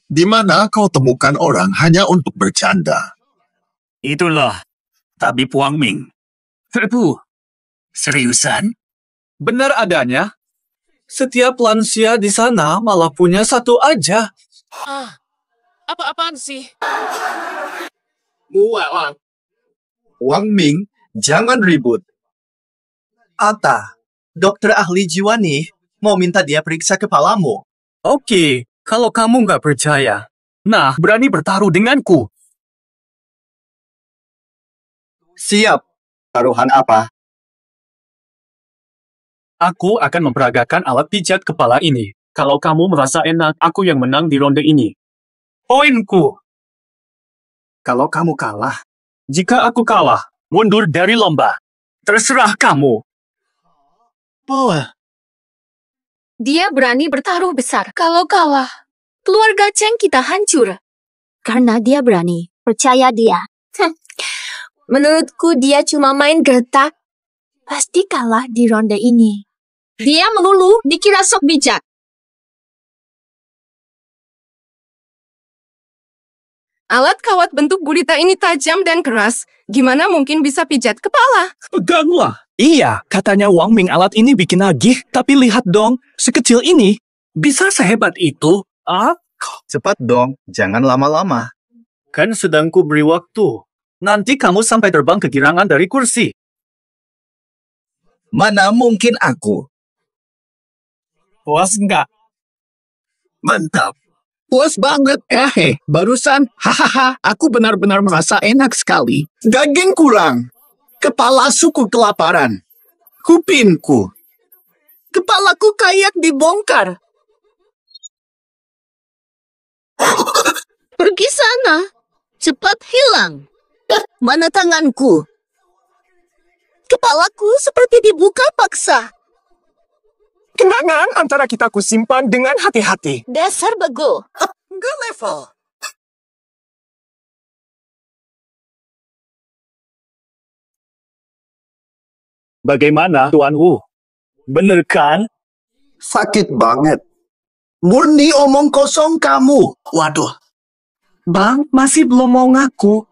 Di mana kau temukan orang hanya untuk bercanda?
Itulah tabib Wang Ming. Seriusan? Benar adanya. Setiap lansia di sana malah punya satu aja.
Apa-apaan sih?
Wang Ming, jangan ribut. Ata, dokter ahli jiwa nih mau minta dia periksa kepalamu.
Oke, kalau kamu nggak percaya. Nah, berani bertaruh denganku.
Siap. Taruhan apa?
Aku akan memperagakan alat pijat kepala ini. Kalau kamu merasa enak, aku yang menang di ronde ini. Poinku.
Kalau kamu kalah.
Jika aku kalah, mundur dari lomba. Terserah kamu.
Dia berani bertaruh besar. Kalau kalah, keluarga Cheng kita hancur.
Karena dia berani. Percaya dia.
Menurutku dia cuma main gertak.
Pasti kalah di ronde ini.
Dia melulu dikira sok bijak. Alat kawat bentuk gurita ini tajam dan keras. Gimana mungkin bisa pijat kepala?
Peganglah. Iya, katanya Wang Ming alat ini bikin nagih. Tapi lihat dong, sekecil ini. Bisa sehebat itu?
Cepat dong, jangan lama-lama.
Kan sedang ku beri waktu. Nanti kamu sampai terbang kegirangan dari kursi.
Mana mungkin aku?
Puas enggak?
Mantap. Puas banget. Barusan, hahaha, aku benar-benar merasa enak sekali. Daging kurang. Kepala suku kelaparan. Kupinku. Kepalaku kayak dibongkar.
Pergi sana. Cepat hilang. Mana tanganku? Kepalaku seperti dibuka paksa.
Kenangan antara kita kusimpan dengan hati-hati.
Dasar bego.
Enggak level.
Bagaimana, Tuan Wu? Bener kan?
Sakit banget. Murni omong kosong kamu. Waduh.
Bang, masih belum mau ngaku.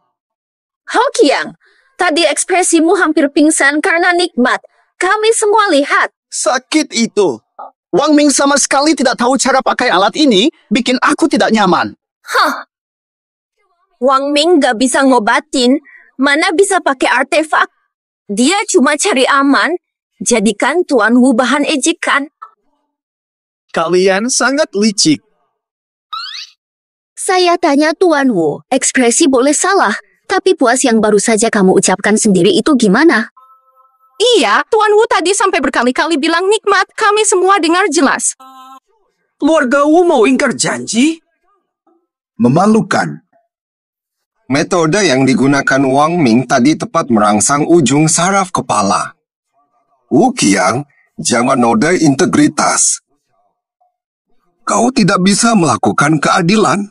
Hao Qiang, tadi ekspresimu hampir pingsan karena nikmat. Kami semua lihat.
Sakit itu. Wang Ming sama sekali tidak tahu cara pakai alat ini, bikin aku tidak nyaman.
Wang Ming gak bisa ngobatin, mana bisa pakai artefak. Dia cuma cari aman, jadikan Tuan Wu bahan ejekan.
Kalian sangat licik.
Saya tanya Tuan Wu, ekspresi boleh salah, tapi puas yang baru saja kamu ucapkan sendiri itu gimana?
Iya, Tuan Wu tadi sampai berkali-kali bilang nikmat. Kami semua dengar jelas.
Keluarga Wu mau ingkar janji?
Memalukan. Metode yang digunakan Wang Ming tadi tepat merangsang ujung saraf kepala. Wu Qiang, jangan nodai integritas. Kau tidak bisa melakukan keadilan.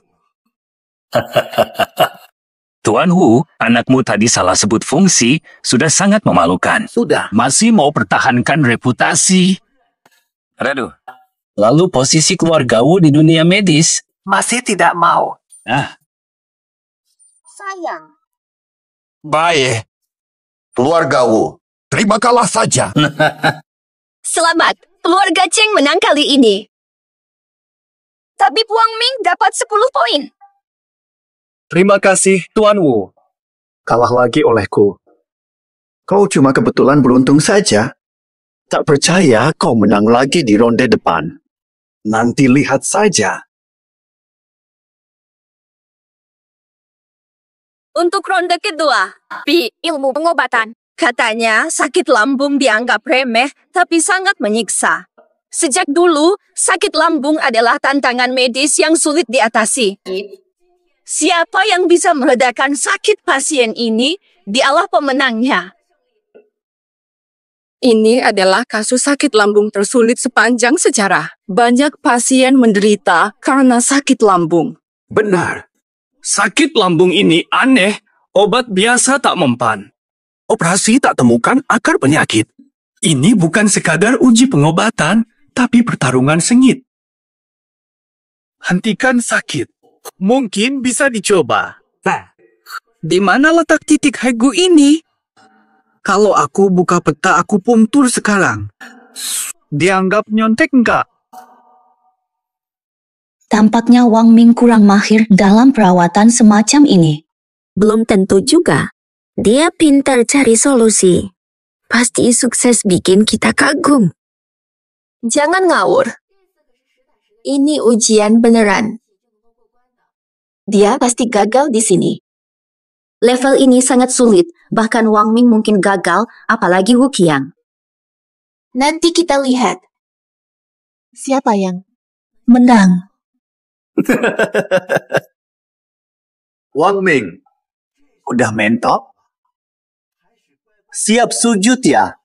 Tuan Wu, anakmu tadi salah sebut fungsi, sudah sangat memalukan.
Sudah.
Masih mau pertahankan reputasi. Radu, lalu posisi keluarga Wu di dunia medis?
Masih tidak mau.
Sayang.
Baik. Keluarga Wu, terima kalah saja.
Selamat, keluarga Cheng menang kali ini. Tabib Wang Ming dapat 10 poin.
Terima kasih, Tuan Wu. Kalah lagi olehku.
Kau cuma kebetulan beruntung saja. Tak percaya kau menang lagi di ronde depan.
Nanti lihat saja.
Untuk ronde kedua, ilmu pengobatan. Katanya sakit lambung dianggap remeh, tapi sangat menyiksa. Sejak dulu, sakit lambung adalah tantangan medis yang sulit diatasi. Siapa yang bisa meredakan sakit pasien ini, dialah pemenangnya.
Ini adalah kasus sakit lambung tersulit sepanjang sejarah. Banyak pasien menderita karena sakit lambung.
Benar. Sakit lambung ini aneh, obat biasa tak mempan. Operasi tak temukan akar penyakit. Ini bukan sekadar uji pengobatan, tapi pertarungan sengit. Hentikan sakit. Mungkin bisa dicoba.
Di mana letak titik Hegu ini? Kalau aku buka peta akupunktur sekarang.
Dianggap nyontek enggak?
Tampaknya Wang Ming kurang mahir dalam perawatan semacam ini.
Belum tentu juga. Dia pintar cari solusi. Pasti sukses bikin kita kagum.
Jangan ngawur. Ini ujian beneran. Dia pasti gagal di sini. Level ini sangat sulit, bahkan Wang Ming mungkin gagal, apalagi Wu Qiang. Nanti kita lihat. Siapa yang menang?
Wang Ming, udah mentok? Siap sujud ya?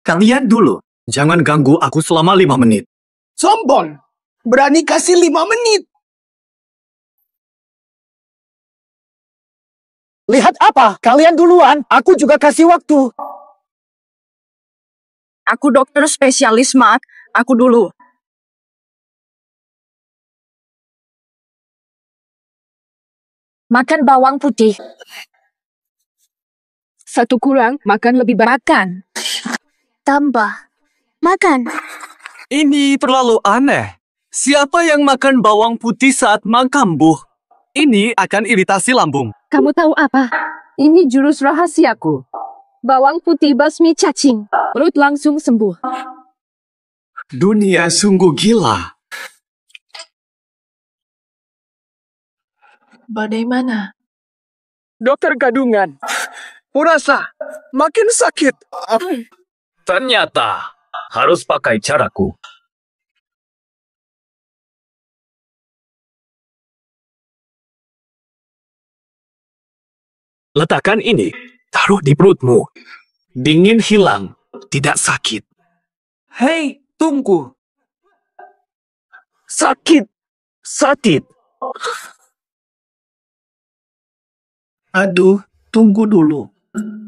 Kalian dulu. Jangan ganggu aku selama 5 menit.
Sombong. Berani kasih 5 menit. Lihat apa? Kalian duluan. Aku juga kasih waktu.
Aku dokter spesialis, Mak. Aku dulu.
Makan bawang putih.
1 kurang, makan lebih banyak.
Makan. Tambah. Makan.
Ini terlalu aneh. Siapa yang makan bawang putih saat makambuh? Ini akan iritasi lambung.
Kamu tahu apa? Ini jurus rahasiaku. Bawang putih basmi cacing. Perut langsung sembuh.
Dunia sungguh gila.
Bagaimana?
Dokter gadungan. Merasa makin sakit.
Ternyata harus pakai caraku. Letakkan ini, taruh di perutmu. Dingin hilang, tidak sakit.
Hei, tunggu.
Sakit.
Aduh, tunggu dulu.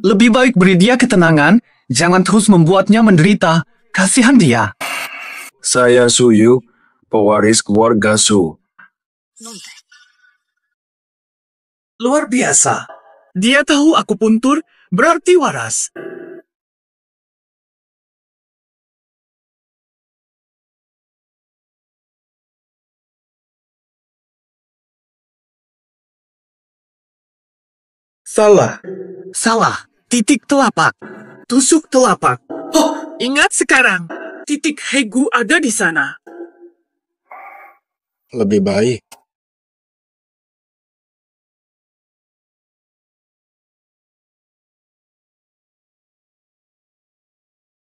Lebih baik beri dia ketenangan, jangan terus membuatnya menderita. Kasihan dia.
Saya Suyu, pewaris keluarga Su.
Luar biasa. Dia tahu akupuntur berarti waras. Salah. Titik telapak. Tusuk telapak. Oh, ingat sekarang. Titik Hegu ada di sana.
Lebih baik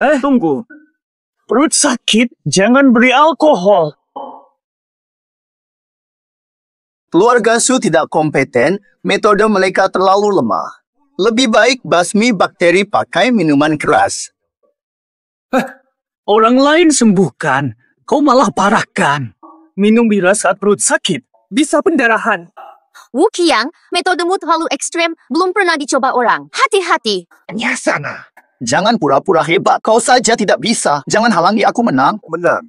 Tunggu. Perut sakit, jangan beri alkohol.
Keluarga Su tidak kompeten, metode mereka terlalu lemah. Lebih baik basmi bakteri pakai minuman keras.
Orang lain sembuhkan, kau malah parahkan. Minum bira saat perut sakit, bisa pendarahan.
Wu Qiang, metodemu terlalu ekstrem, belum pernah dicoba orang. Hati-hati.
Sana. Jangan pura-pura hebat, kau saja tidak bisa. Jangan halangi aku menang.
Menang.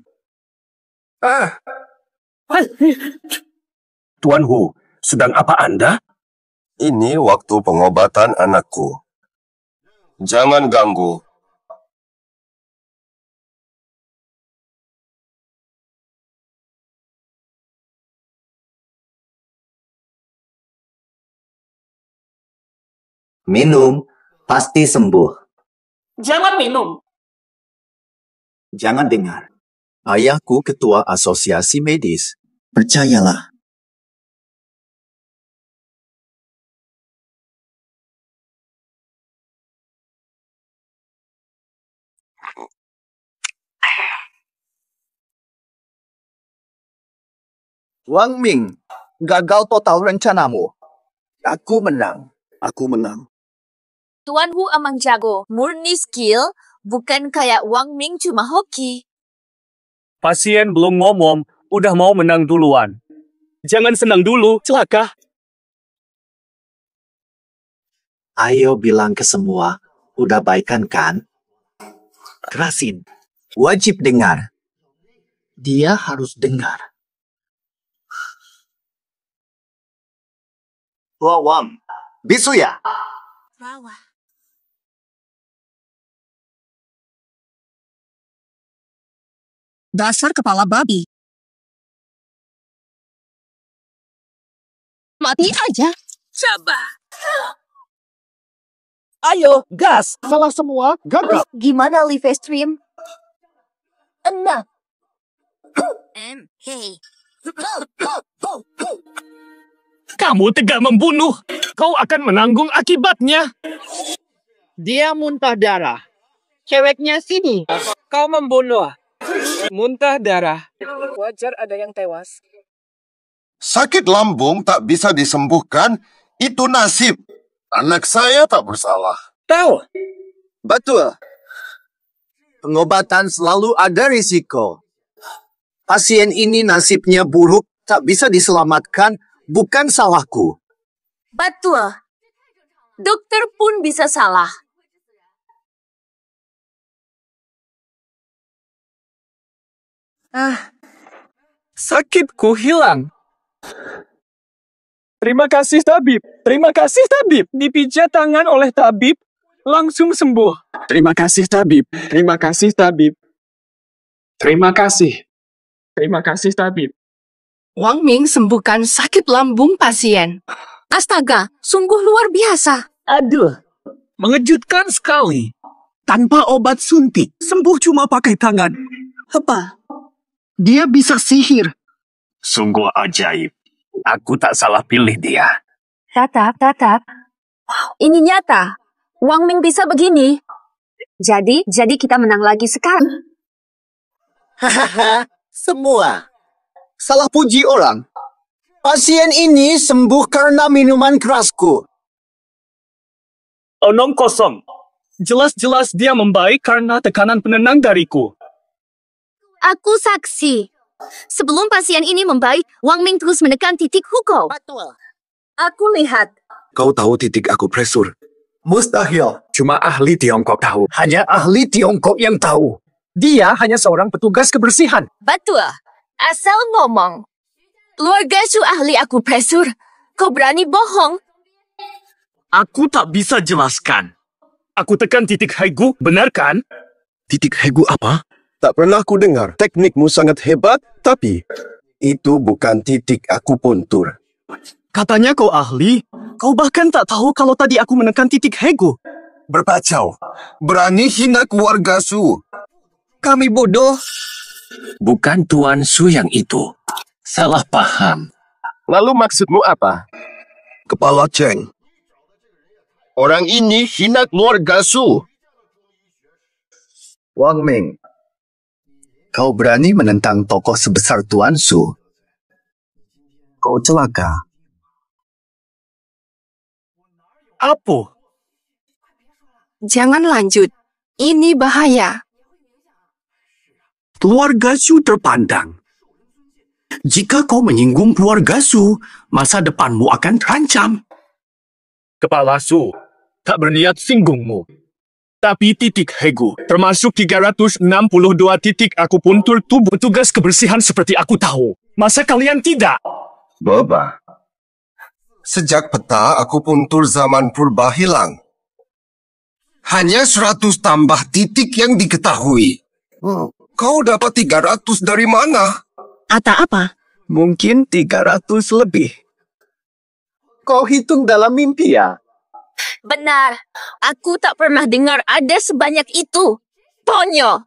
Tuan Hu, sedang apa Anda?
Ini waktu pengobatan anakku. Jangan ganggu.
Minum, pasti sembuh.
Jangan minum.
Jangan dengar. Ayahku ketua asosiasi medis. Percayalah. Wang Ming, gagal total rencanamu. Aku menang. Aku menang.
Tuan Hu emang jago. Murni skill, bukan kayak Wang Ming cuma hoki.
Pasien belum ngomong, udah mau menang duluan. Jangan senang dulu, celaka.
Ayo bilang ke semua, udah baikan kan? Kerasin. Wajib dengar. Dia harus dengar. Wam, bisu ya?
Rawa.
Dasar kepala babi. Mati aja.
Coba.
Ayo, gas. Salah semua, gagal.
Gimana live stream? Enak.
Hey.
Kamu tega membunuh. Kau akan menanggung akibatnya.
Dia muntah darah. Ceweknya sini. Kau membunuh. Muntah darah. Wajar ada yang tewas.
Sakit lambung tak bisa disembuhkan, itu nasib. Anak saya tak bersalah.
Tahu.
Betul. Pengobatan selalu ada risiko. Pasien ini nasibnya buruk, tak bisa diselamatkan, bukan salahku.
Betul. Dokter pun bisa salah.
Sakitku hilang. Terima kasih tabib. Terima kasih tabib. Dipijat tangan oleh tabib, langsung sembuh. Terima kasih tabib. Terima kasih tabib. Terima kasih. Terima kasih tabib.
Wang Ming sembuhkan sakit lambung pasien. Astaga, sungguh luar biasa.
Aduh, mengejutkan sekali. Tanpa obat suntik, sembuh cuma pakai tangan. Apa? Dia bisa sihir.
Sungguh ajaib. Aku tak salah pilih dia.
Tatap. Wow, ini nyata. Wang Ming bisa begini. Jadi kita menang lagi sekarang.
Hahaha, semua. Salah puji orang. Pasien ini sembuh karena minuman kerasku.
Omong kosong. Jelas-jelas dia membaik karena tekanan penenang dariku.
Aku saksi. Sebelum pasien ini membaik, Wang Ming terus menekan titik hukum.
Betul.
Aku lihat.
Kau tahu titik akupresur?
Mustahil.
Cuma ahli Tiongkok tahu.
Hanya ahli Tiongkok yang tahu. Dia hanya seorang petugas kebersihan.
Betul. Asal ngomong. Keluarga Su ahli akupresur. Kau berani bohong?
Aku tak bisa jelaskan. Aku tekan titik Haigu, benar kan?
Titik Haigu apa? Tak pernah ku dengar. Teknikmu sangat hebat, tapi itu bukan titik akupuntur.
Katanya kau ahli. Kau bahkan tak tahu kalau tadi aku menekan titik Haigu.
Berpacau. Berani hina keluarga Su.
Kami bodoh.
Bukan Tuan Su yang itu. Salah paham.
Lalu maksudmu apa? Kepala Cheng. Orang ini hina keluarga Su.
Wang Ming, kau berani menentang tokoh sebesar Tuan Su? Kau celaka.
Apa?
Jangan lanjut. Ini bahaya.
Keluarga Su terpandang. Jika kau menyinggung keluarga Su, masa depanmu akan terancam.
Kepala Su, tak berniat singgungmu. Tapi titik Hegu, termasuk 362 titik akupuntur tubuh tugas kebersihan seperti aku tahu. Masa kalian tidak?
Boba. Sejak peta akupuntur zaman purba hilang, hanya 100 tambah titik yang diketahui. Kau dapat 300 dari mana?
Ata apa?
Mungkin 300 lebih. Kau hitung dalam mimpi ya?
Benar. Aku tak pernah dengar ada sebanyak itu. Ponyo.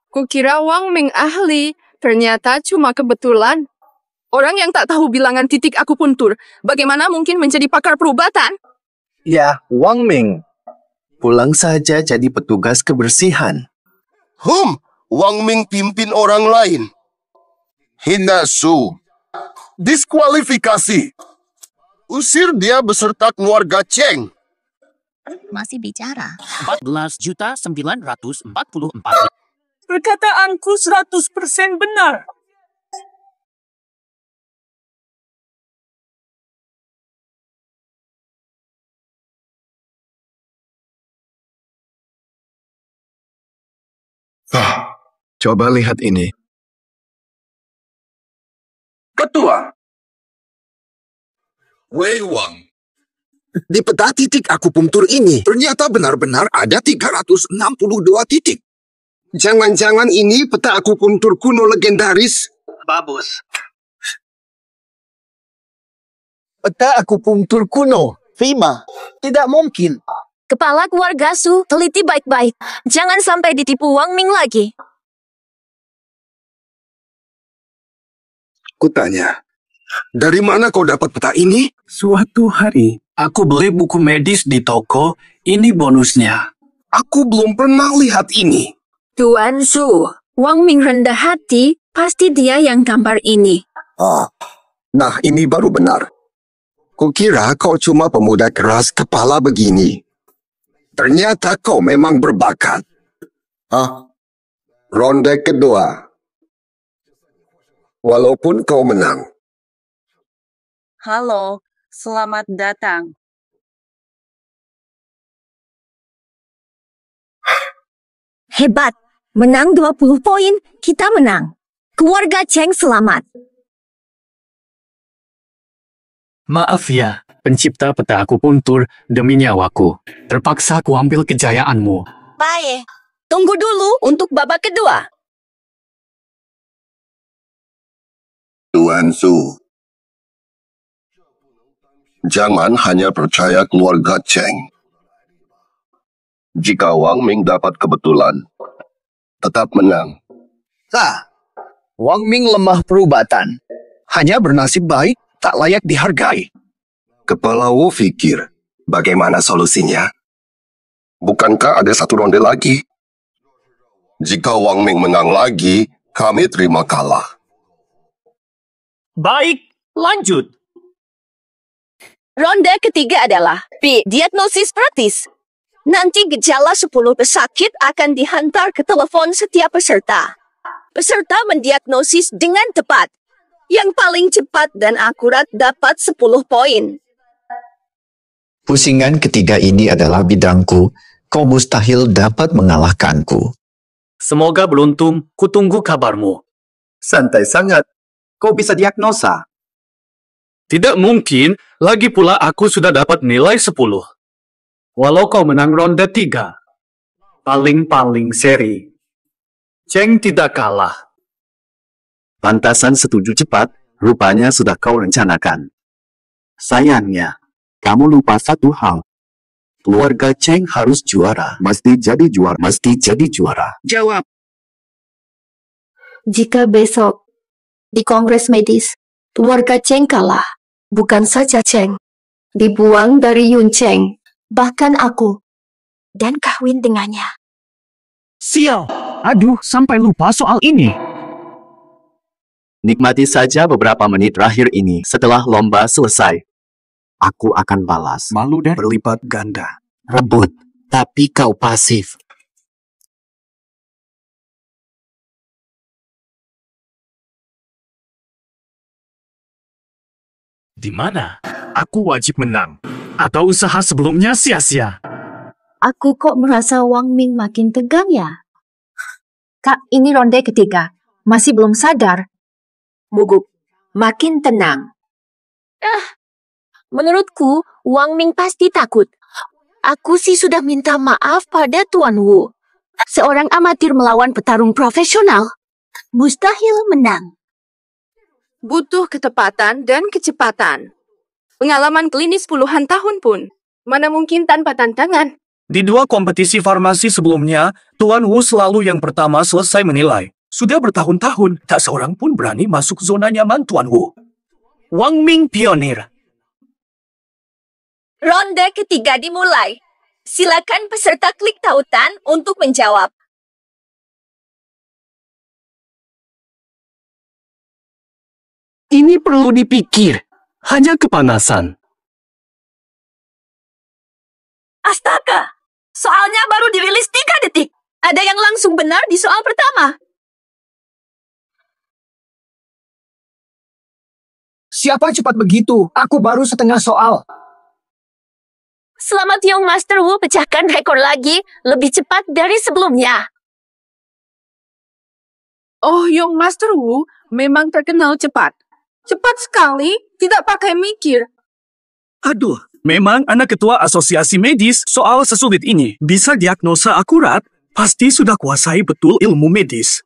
Kukira Wang Ming ahli, ternyata cuma kebetulan. Orang yang tak tahu bilangan titik akupuntur, bagaimana mungkin menjadi pakar perubatan?
Ya, Wang Ming. Pulang saja jadi petugas kebersihan.
Wang Ming pimpin orang lain. Hina Su. Diskualifikasi. Usir dia beserta keluarga Cheng.
Masih bicara.
14.944.
Perkataanku 100% benar.
Coba lihat ini.
Ketua. Wei Wang. Di peta titik akupunktur ini, ternyata benar-benar ada 362 titik. Jangan-jangan ini peta akupunktur kuno legendaris?
Bagus. Peta akupunktur kuno, Fima. Tidak mungkin.
Kepala keluarga Su, teliti baik-baik. Jangan sampai ditipu Wang Ming lagi.
Kutanya, dari mana kau dapat peta ini?
Suatu hari, aku beli buku medis di toko. Ini bonusnya.
Aku belum pernah lihat ini.
Tuan Su, Wang Ming rendah hati, pasti dia yang gambar ini.
Nah ini baru benar. Kukira kau cuma pemuda keras kepala begini. Ternyata kau memang berbakat. Ronde kedua. Walaupun kau menang.
Halo, selamat datang.
Hebat. Menang 20 poin, kita menang. Keluarga Cheng selamat.
Maaf ya, pencipta peta akupuntur demi nyawaku. Terpaksa ku ambil kejayaanmu.
Baik. Tunggu dulu untuk babak kedua.
Tuan Su, jangan hanya percaya keluarga Cheng. Jika Wang Ming dapat kebetulan, tetap menang.
Wang Ming lemah perubatan. Hanya bernasib baik, tak layak dihargai.
Kepala Wu pikir, bagaimana solusinya? Bukankah ada satu ronde lagi? Jika Wang Ming menang lagi, kami terima kalah.
Baik, lanjut.
Ronde ketiga adalah diagnosis praktis. Nanti gejala 10 pesakit akan dihantar ke telepon setiap peserta. Peserta mendiagnosis dengan tepat. Yang paling cepat dan akurat dapat 10 poin.
Pusingan ketiga ini adalah bidangku. Kau mustahil dapat mengalahkanku.
Semoga beruntung, kutunggu kabarmu.
Santai sangat. Kau bisa diagnosa.
Tidak mungkin, lagi pula aku sudah dapat nilai 10. Walau kau menang ronde 3. Paling-paling seri. Cheng tidak kalah.
Pantasan setuju cepat, rupanya sudah kau rencanakan. Sayangnya, kamu lupa satu hal. Keluarga Cheng harus juara. Mesti jadi juara.
Jawab. Jika besok di Kongres Medis, keluarga Cheng kalah. Bukan saja Cheng, dibuang dari Yun Cheng, bahkan aku, dan kawin dengannya.
Sial.
Aduh, sampai lupa soal ini.
Nikmati saja beberapa menit terakhir ini setelah lomba selesai. Aku akan balas.
Malu dan berlipat ganda.
Rebut, tapi kau pasif.
Di mana? Aku wajib menang. Atau usaha sebelumnya sia-sia.
Aku kok merasa Wang Ming makin tegang ya?
Kak, ini ronde ketiga. Masih belum sadar. Mugup, makin tenang.
Menurutku, Wang Ming pasti takut. Aku sih sudah minta maaf pada Tuan Wu. Seorang amatir melawan petarung profesional. Mustahil menang.
Butuh ketepatan dan kecepatan. Pengalaman klinis puluhan tahun pun. Mana mungkin tanpa tantangan.
Di 2 kompetisi farmasi sebelumnya, Tuan Wu selalu yang pertama selesai menilai. Sudah bertahun-tahun, tak seorang pun berani masuk zona nyaman Tuan Wu. Wang Ming pionir.
Ronde ketiga dimulai. Silakan peserta klik tautan untuk menjawab.
Ini perlu dipikir. Hanya kepanasan.
Astaga! Soalnya baru dirilis 3 detik. Ada yang langsung benar di soal pertama.
Siapa cepat begitu? Aku baru setengah soal.
Selamat Young Master Wu pecahkan rekor lagi lebih cepat dari sebelumnya.
Oh, Young Master Wu memang terkenal cepat. Cepat sekali, tidak pakai mikir.
Aduh, memang anak ketua asosiasi medis soal sesulit ini. Bisa diagnosa akurat, pasti sudah kuasai betul ilmu medis.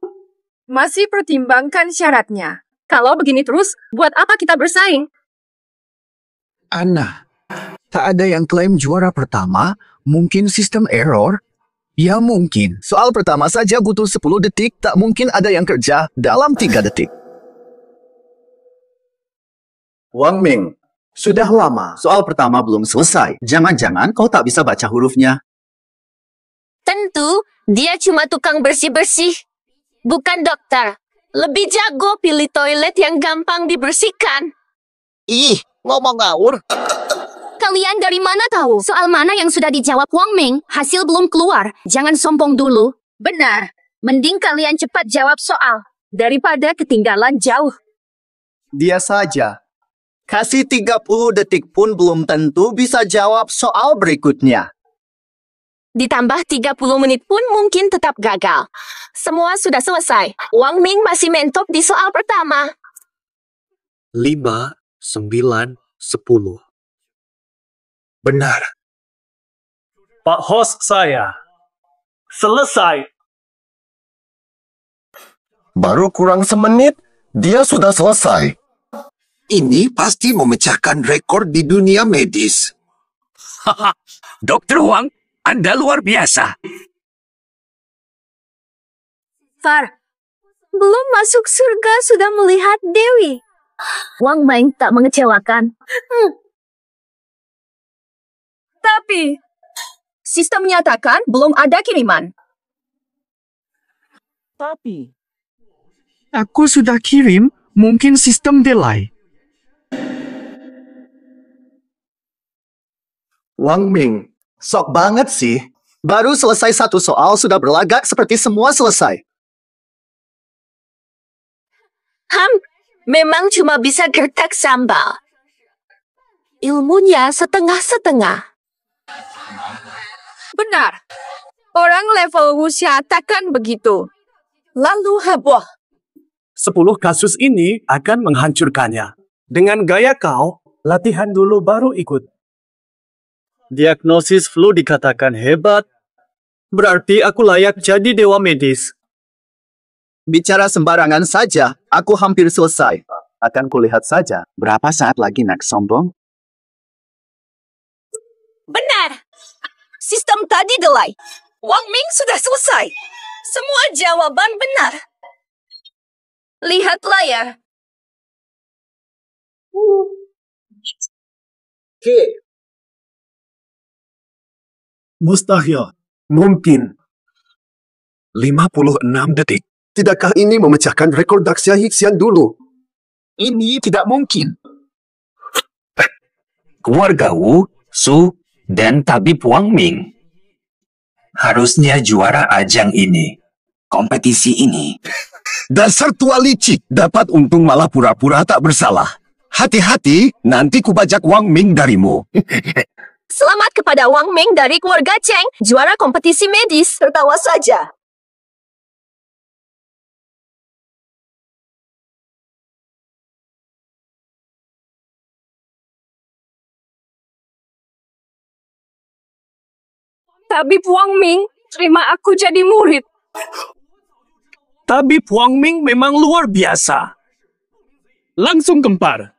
Masih pertimbangkan syaratnya. Kalau begini terus, buat apa kita bersaing?
Anna, tak ada yang klaim juara pertama? Mungkin sistem error? Ya mungkin. Soal pertama saja butuh 10 detik, tak mungkin ada yang kerja dalam 3 detik.
Wang Ming, sudah lama soal pertama belum selesai. Jangan-jangan kau tak bisa baca hurufnya.
Tentu, dia cuma tukang bersih-bersih. Bukan dokter. Lebih jago pilih toilet yang gampang dibersihkan.
Ih, ngomong ngawur.
Kalian dari mana tahu? Soal mana yang sudah dijawab Wang Ming? Hasil belum keluar. Jangan sombong dulu.
Benar. Mending kalian cepat jawab soal. Daripada ketinggalan jauh.
Dia saja. Kasih 30 detik pun belum tentu bisa jawab soal berikutnya.
Ditambah 30 menit pun mungkin tetap gagal. Semua sudah selesai. Wang Ming masih mentok di soal pertama.
5, 9, 10.
Benar.
Pak host saya. Selesai.
Baru kurang semenit, dia sudah selesai. Ini pasti memecahkan rekor di dunia medis.
Haha, Dr. Huang, Anda luar biasa.
Far, belum masuk surga sudah melihat Dewi. Wang Ming tak mengecewakan.
Tapi, sistem menyatakan belum ada kiriman.
Tapi,
Aku sudah kirim, mungkin sistem delay.
Wang Ming, sok banget sih. Baru selesai 1 soal sudah berlagak seperti semua selesai.
Memang cuma bisa gertak sambal. Ilmunya setengah-setengah.
Benar. Orang level Wuxia takkan begitu.
Lalu heboh.
10 kasus ini akan menghancurkannya. Dengan gaya kau, latihan dulu baru ikut. Diagnosis flu dikatakan hebat. Berarti aku layak jadi dewa medis.
Bicara sembarangan saja, aku hampir selesai.
Akan kulihat saja berapa saat lagi nak sombong.
Benar. Sistem tadi delay. Wang Ming sudah selesai. Semua jawaban benar. Lihat layar.
Mustahil. Mungkin.
56 detik. Tidakkah ini memecahkan rekor Daxia Hixian dulu?
Ini tidak mungkin.
Keluarga Wu, Su, dan Tabib Wang Ming harusnya juara ajang ini. Kompetisi ini.
Dasar tua licik, dapat untung malah pura-pura tak bersalah. Hati-hati, nanti kubajak Wang Ming darimu.
Selamat kepada Wang Ming dari keluarga Cheng, juara kompetisi medis. Tertawa saja. Tabib Wang Ming, terima aku jadi murid.
Tabib Wang Ming memang luar biasa. Langsung gempar.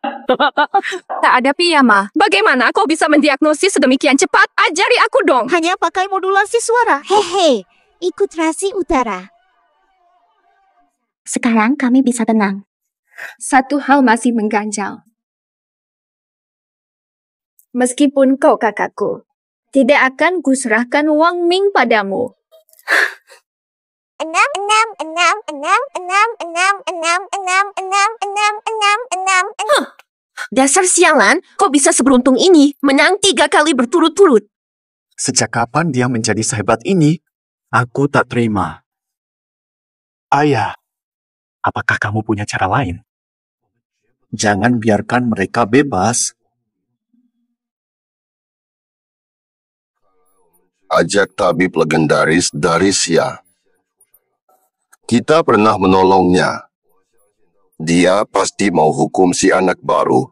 Tak ada piyama. Bagaimana kau bisa mendiagnosis sedemikian cepat? Ajari aku dong.
Hanya pakai modulasi suara. Hehe, ikut rasi utara. Sekarang kami bisa tenang.
Satu hal masih mengganjal. Meskipun kau kakakku, tidak akan kuserahkan Wang Ming padamu.
6.
Dasar sialan, kok bisa seberuntung ini menang 3 kali berturut-turut?
Sejak kapan dia menjadi sehebat ini? Aku tak terima. Ayah, apakah kamu punya cara lain? Jangan biarkan mereka bebas.
Ajak tabib legendaris dari Xia. Kita pernah menolongnya. Dia pasti mau hukum si anak baru.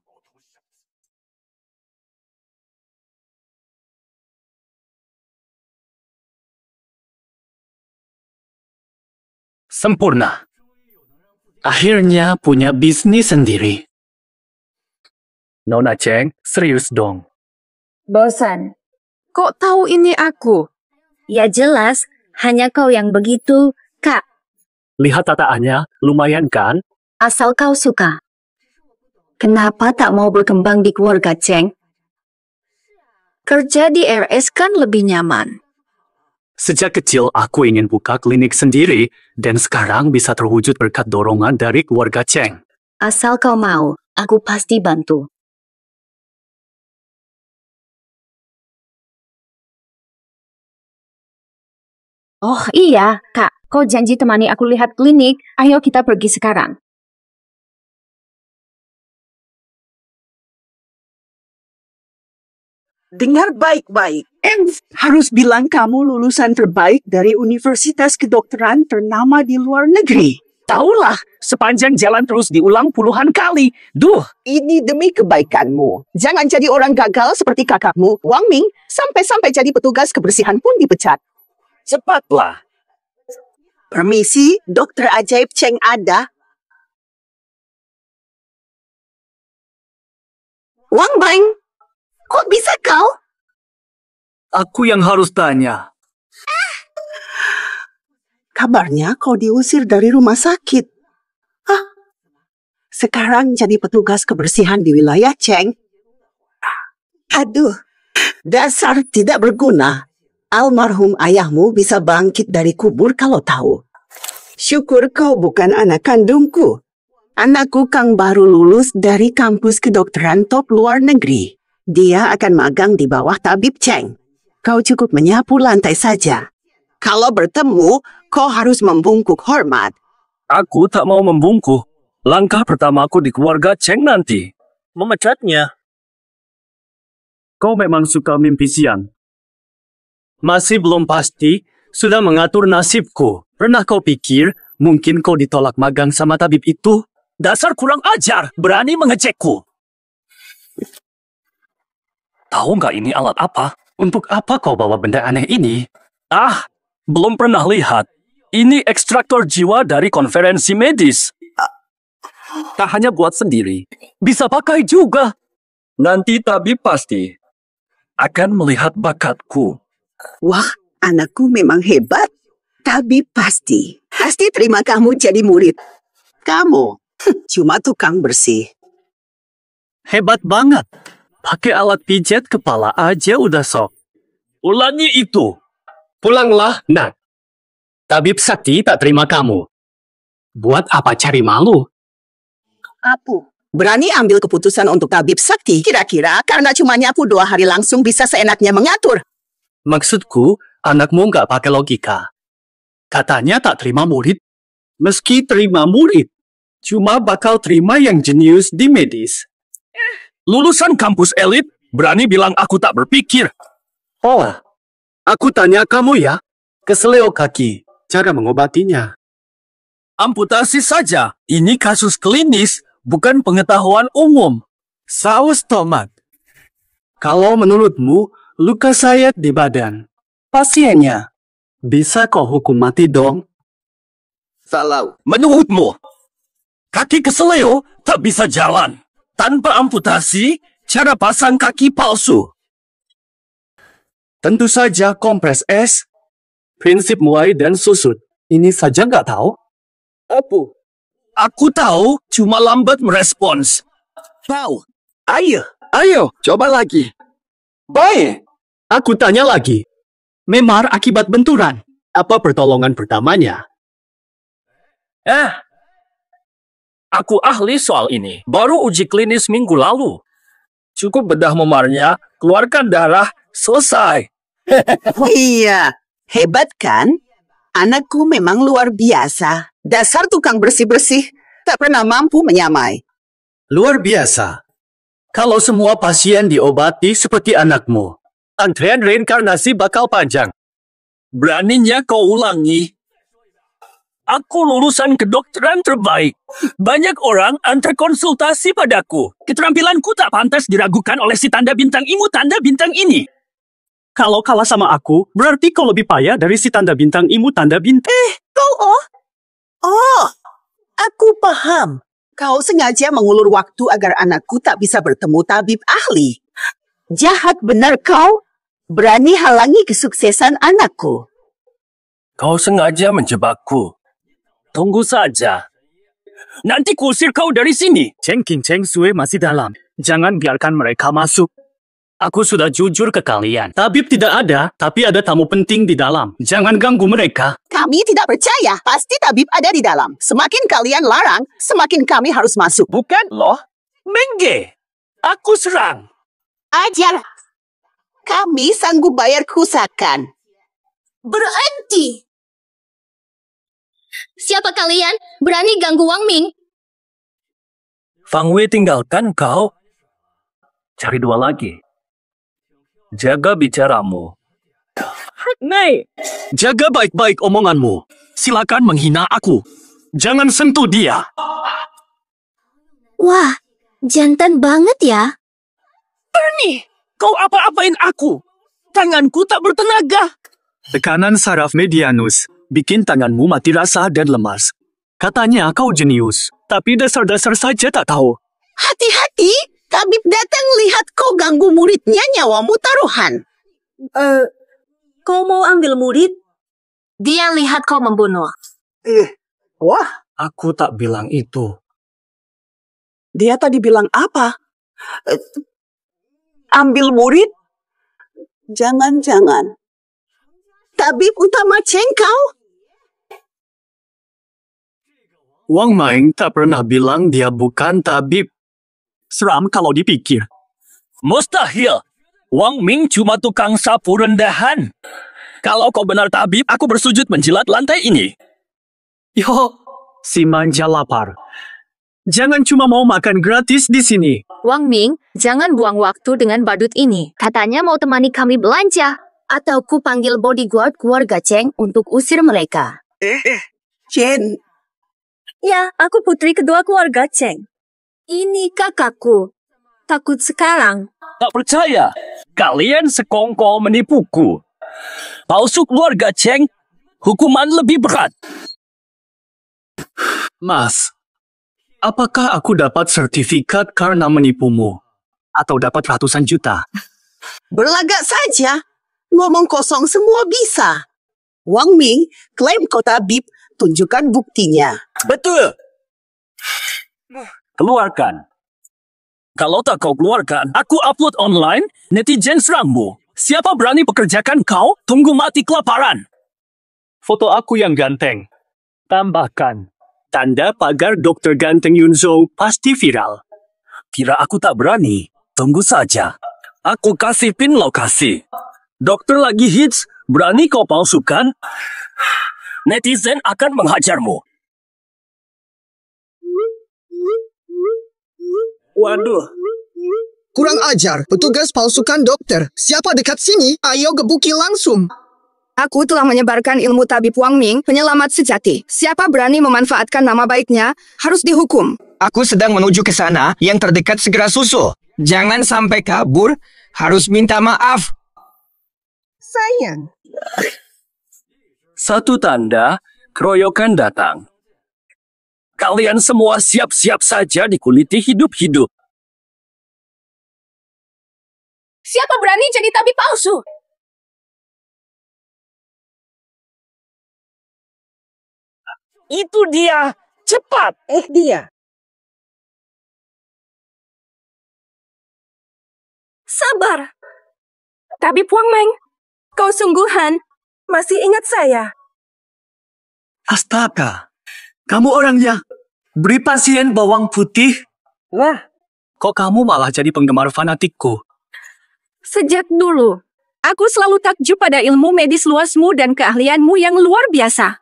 Sempurna. Akhirnya punya bisnis sendiri. Nona Cheng, serius dong.
Bosan. Kok tahu ini aku?
Ya jelas, hanya kau yang begitu, Kak.
Lihat tataannya, lumayan kan?
Asal kau suka. Kenapa tak mau berkembang di keluarga Cheng?
Kerja di RS kan lebih nyaman.
Sejak kecil aku ingin buka klinik sendiri dan sekarang bisa terwujud berkat dorongan dari keluarga Cheng.
Asal kau mau, aku pasti bantu.
Oh iya, Kak. Kau janji temani aku lihat klinik. Ayo kita pergi sekarang.
Dengar baik-baik. Harus bilang kamu lulusan terbaik dari universitas kedokteran ternama di luar negeri.
Taulah, sepanjang jalan terus diulang puluhan kali. Duh.
Ini demi kebaikanmu. Jangan jadi orang gagal seperti kakakmu, Wang Ming, sampai-sampai jadi petugas kebersihan pun dipecat.
Cepatlah.
Permisi, dokter ajaib Cheng ada. Wang Ming, kok bisa kau?
Aku yang harus tanya.
Kabarnya kau diusir dari rumah sakit. Hah? Sekarang jadi petugas kebersihan di wilayah Cheng. Aduh, dasar tidak berguna. Almarhum ayahmu bisa bangkit dari kubur kalau tahu. Syukur kau bukan anak kandungku. Anakku Kang baru lulus dari kampus kedokteran top luar negeri. Dia akan magang di bawah tabib Cheng. Kau cukup menyapu lantai saja. Kalau bertemu, kau harus membungkuk hormat.
Aku tak mau membungkuk. Langkah pertamaku di keluarga Cheng nanti. Memecatnya. Kau memang suka mimpi siang. Masih belum pasti, sudah mengatur nasibku. Pernah kau pikir, mungkin kau ditolak magang sama tabib itu? Dasar kurang ajar, berani mengecekku. Tahu nggak ini alat apa? Untuk apa kau bawa benda aneh ini? Ah, belum pernah lihat. Ini ekstraktor jiwa dari konferensi medis. Tak hanya buat sendiri, bisa pakai juga. Nanti tabib pasti akan melihat bakatku.
Wah, anakku memang hebat. Tabib pasti terima kamu jadi murid. Kamu cuma tukang bersih.
Hebat banget. Pakai alat pijat kepala aja udah sok. Ulangi itu. Pulanglah, nak. Tabib Sakti tak terima kamu. Buat apa cari malu?
Apu, berani ambil keputusan untuk tabib sakti? Kira-kira karena cuma nyapu 2 hari langsung bisa seenaknya mengatur.
Maksudku, anakmu nggak pakai logika. Katanya tak terima murid. Meski terima murid, cuma bakal terima yang jenius di medis.
Lulusan kampus elit, berani bilang aku tak berpikir.
Oh, aku tanya kamu ya, keseleo kaki, cara mengobatinya.
Amputasi saja, ini kasus klinis, bukan pengetahuan umum.
Saus tomat. Kalau menurutmu, luka sayat di badan, pasiennya, bisa kau hukum mati dong?
Salah. Menurutmu, kaki keseleo tak bisa jalan. Tanpa amputasi, cara pasang kaki palsu.
Tentu saja kompres es, prinsip muai dan susut. Ini saja nggak tahu?
Apu. Aku tahu, cuma lambat merespons. Tahu. Ayo, coba lagi.
Baik. Aku tanya lagi. Memar akibat benturan. Apa pertolongan pertamanya?
Aku ahli soal ini. Baru uji klinis minggu lalu. Cukup bedah memarnya, keluarkan darah, selesai.
Iya, hebat kan? Anakku memang luar biasa. Dasar tukang bersih-bersih, tak pernah mampu menyamai.
Luar biasa. Kalau semua pasien diobati seperti anakmu, antrean reinkarnasi bakal panjang.
Beraninya kau ulangi. Aku lulusan kedokteran terbaik. Banyak orang antar konsultasi padaku. Keterampilanku tak pantas diragukan oleh si tanda bintang imu tanda bintang ini.
Kalau kalah sama aku, berarti kau lebih payah dari si tanda bintang imu tanda bintang.
Oh, aku paham. Kau sengaja mengulur waktu agar anakku tak bisa bertemu tabib ahli. Jahat benar kau. Berani halangi kesuksesan anakku.
Kau sengaja menjebakku. Tunggu saja. Nanti kusir kau dari sini.
Cheng King Cheng Sue masih dalam. Jangan biarkan mereka masuk. Aku sudah jujur ke kalian. Tabib tidak ada, tapi ada tamu penting di dalam. Jangan ganggu mereka.
Kami tidak percaya. Pasti tabib ada di dalam. Semakin kalian larang, semakin kami harus masuk.
Bukan loh. Mengge. Aku serang.
Ajar. Kami sanggup bayar kerusakan.
Berhenti! Siapa kalian? Berani ganggu Wang Ming?
Fang Wei tinggalkan kau. Cari 2 lagi. Jaga bicaramu.
Nei, jaga baik-baik omonganmu. Silakan menghina aku. Jangan sentuh dia.
Wah, jantan banget ya.
Bernie, kau apa-apain aku. Tanganku tak bertenaga.
Tekanan saraf medianus bikin tanganmu mati rasa dan lemas. Katanya kau jenius, tapi dasar-dasar saja tak tahu.
Hati-hati, tabib datang lihat kau ganggu muridnya, nyawamu taruhan.
Kau mau ambil murid?
Dia lihat kau membunuh.
Wah,
aku tak bilang itu.
Dia tadi bilang apa? Ambil murid? Jangan-jangan. Tabib utama Cheng kau?
Wang Ming tak pernah bilang dia bukan tabib. Seram kalau dipikir.
Mustahil. Wang Ming cuma tukang sapu rendahan. Kalau kau benar tabib, aku bersujud menjilat lantai ini.
Yo, si manja lapar. Jangan cuma mau makan gratis di sini.
Wang Ming, jangan buang waktu dengan badut ini.
Katanya mau temani kami belanja. Atau ku panggil bodyguard keluarga Cheng untuk usir mereka.
Chen.
Ya, aku putri kedua keluarga Cheng. Ini kakakku. Takut sekarang.
Tak percaya. Kalian sekongkol menipuku. Palsu keluarga Cheng, hukuman lebih berat.
Mas, apakah aku dapat sertifikat karena menipumu? Atau dapat ratusan juta?
Berlagak saja. Ngomong kosong semua bisa. Wang Ming klaim kau tabib, tunjukkan buktinya.
Betul. Keluarkan. Kalau tak kau keluarkan, aku upload online, netizen serangmu. Siapa berani pekerjakan kau, tunggu mati kelaparan.
foto aku yang ganteng. Tambahkan, tanda pagar Dr. Ganteng Yunzo pasti viral. Kira aku tak berani? Tunggu saja. Aku kasih pin lokasi. Dokter lagi hits, berani kau palsukan? Netizen akan menghajarmu.
Waduh. Kurang ajar, petugas palsukan dokter. Siapa dekat sini? Ayo gebuki langsung.
Aku telah menyebarkan ilmu tabib Wang Ming, penyelamat sejati. Siapa berani memanfaatkan nama baiknya, harus dihukum.
Aku sedang menuju ke sana, yang terdekat segera susul. Jangan sampai kabur, harus minta maaf.
Sayang.
Satu tanda, keroyokan datang. Kalian semua siap-siap saja dikuliti hidup-hidup.
Siapa berani jadi tabib palsu?
Itu dia. Cepat.
Dia.
Sabar. Tabib Wang Ming, kau sungguhan masih ingat saya?
Astaga, kamu orangnya. Beri pasien bawang putih.
Wah.
Kok kamu malah jadi penggemar fanatikku?
Sejak dulu, aku selalu takjub pada ilmu medis luasmu dan keahlianmu yang luar biasa.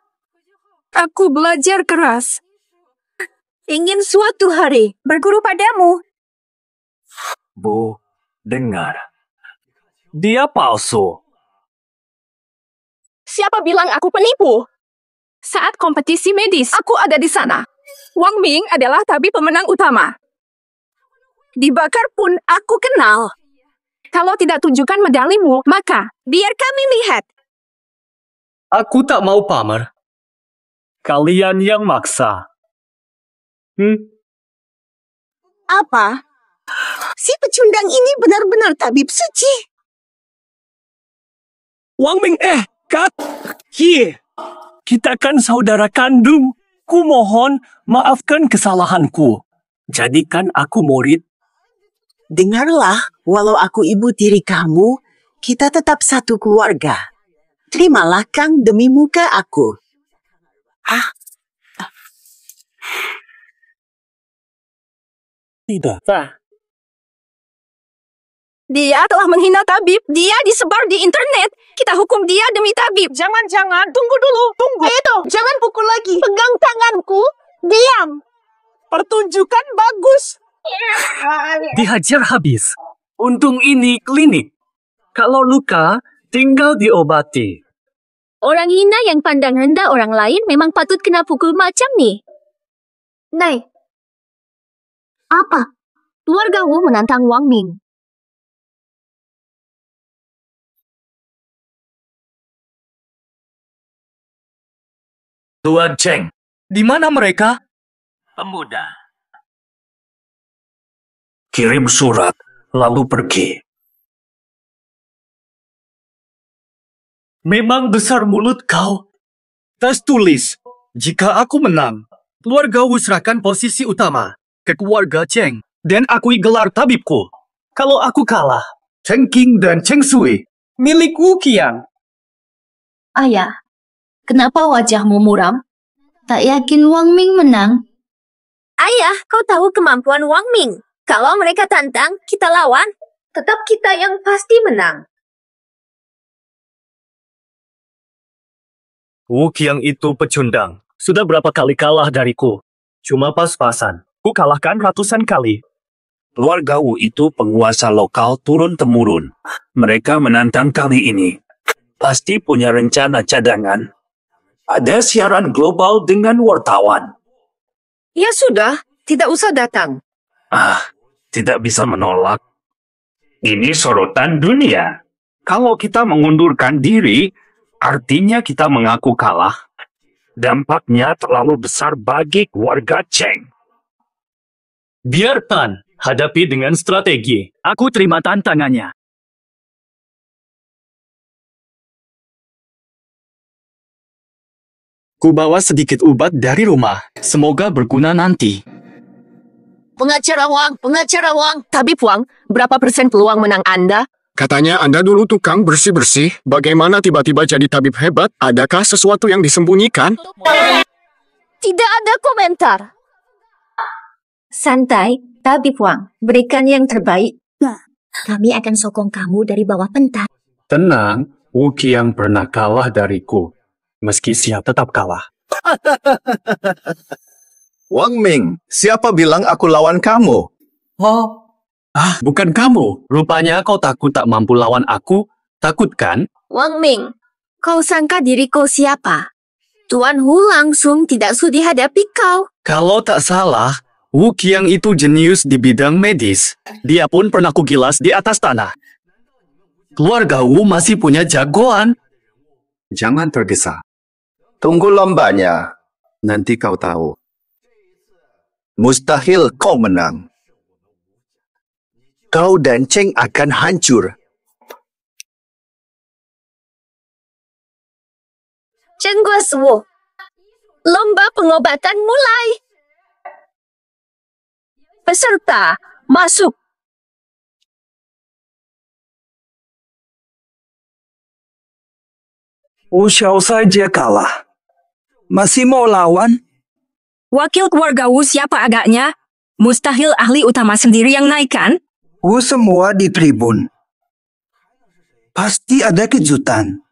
Aku belajar keras. Ingin suatu hari berguru padamu.
Bu, dengar. Dia palsu.
Siapa bilang aku penipu? Saat kompetisi medis, aku ada di sana. Wang Ming adalah tabib pemenang utama. Dibakar pun aku kenal. Kalau tidak tunjukkan medalimu, maka biar kami lihat.
Aku tak mau pamer. Kalian yang maksa.
Apa? Si pecundang ini benar-benar tabib suci.
Wang Ming, kita kan saudara kandung. Kumohon, maafkan kesalahanku. Jadikan aku murid.
Dengarlah, walau aku ibu tiri kamu, kita tetap satu keluarga. Terimalah Kang demi muka aku.
Tidak.
Dia telah menghina tabib. Dia disebar di internet. Kita hukum dia demi tabib.
Jangan. Tunggu dulu. Tunggu.
Edo, jangan pukul lagi. Pegang tanganku. Diam.
Pertunjukan bagus.
Dihajar habis. Untung ini klinik. Kalau luka, tinggal diobati.
Orang hina yang pandang rendah orang lain memang patut kena pukul macam ni. Nai. Apa? Keluarga Wu menantang Wang Ming.
Tuan Cheng, di mana mereka?
Pemuda. Kirim surat, lalu pergi.
Memang besar mulut kau. Tas tulis, jika aku menang, keluarga Wu serahkan posisi utama ke keluarga Cheng dan akui gelar tabibku. Kalau aku kalah, Cheng Qing dan Cheng Sui milik Wu Qiang.
Ayah, kenapa wajahmu muram? Tak yakin Wang Ming menang?
Ayah, kau tahu kemampuan Wang Ming. Kalau mereka tantang, kita lawan. Tetap kita yang pasti menang.
Wu Qiang itu pecundang. Sudah berapa kali kalah dariku. Cuma pas-pasan. Ku kalahkan ratusan kali.
Keluarga Wu itu penguasa lokal turun-temurun. Mereka menantang kali ini. Pasti punya rencana cadangan. Ada siaran global dengan wartawan.
Ya sudah, tidak usah datang.
Tidak bisa menolak. Ini sorotan dunia. Kalau kita mengundurkan diri, artinya kita mengaku kalah. Dampaknya terlalu besar bagi keluarga Cheng.
Biarkan, hadapi dengan strategi. Aku terima tantangannya. Ku bawa sedikit obat dari rumah. Semoga berguna nanti.
Pengacara Wang, tabib Wang, berapa persen peluang menang Anda?
Katanya Anda dulu tukang bersih-bersih. Bagaimana tiba-tiba jadi tabib hebat? Adakah sesuatu yang disembunyikan?
Tidak ada komentar. Santai, Tabib Wang. Berikan yang terbaik. Kami akan sokong kamu dari bawah pentas.
Tenang, Wuki yang pernah kalah dariku. Meski siap tetap kalah.
Wang Ming, siapa bilang aku lawan kamu?
Oh. Bukan kamu. Rupanya kau takut tak mampu lawan aku. Takut kan?
Wang Ming, kau sangka diri kau siapa? Tuan Hu langsung tidak sudi hadapi kau.
Kalau tak salah, Wu Qiang itu jenius di bidang medis. Dia pun pernah kugilas di atas tanah. Keluarga Wu masih punya jagoan.
Jangan tergesa. Tunggu lombanya. Nanti kau tahu. Mustahil kau menang. Kau dan Cheng akan hancur.
Cheng Guoswu, lomba pengobatan mulai. Peserta, masuk.
Wu Xiao saja kalah. Masih mau lawan?
Wakil keluarga Wu siapa agaknya? Mustahil ahli utama sendiri yang naik kan?
Wu semua di tribun. Pasti ada kejutan.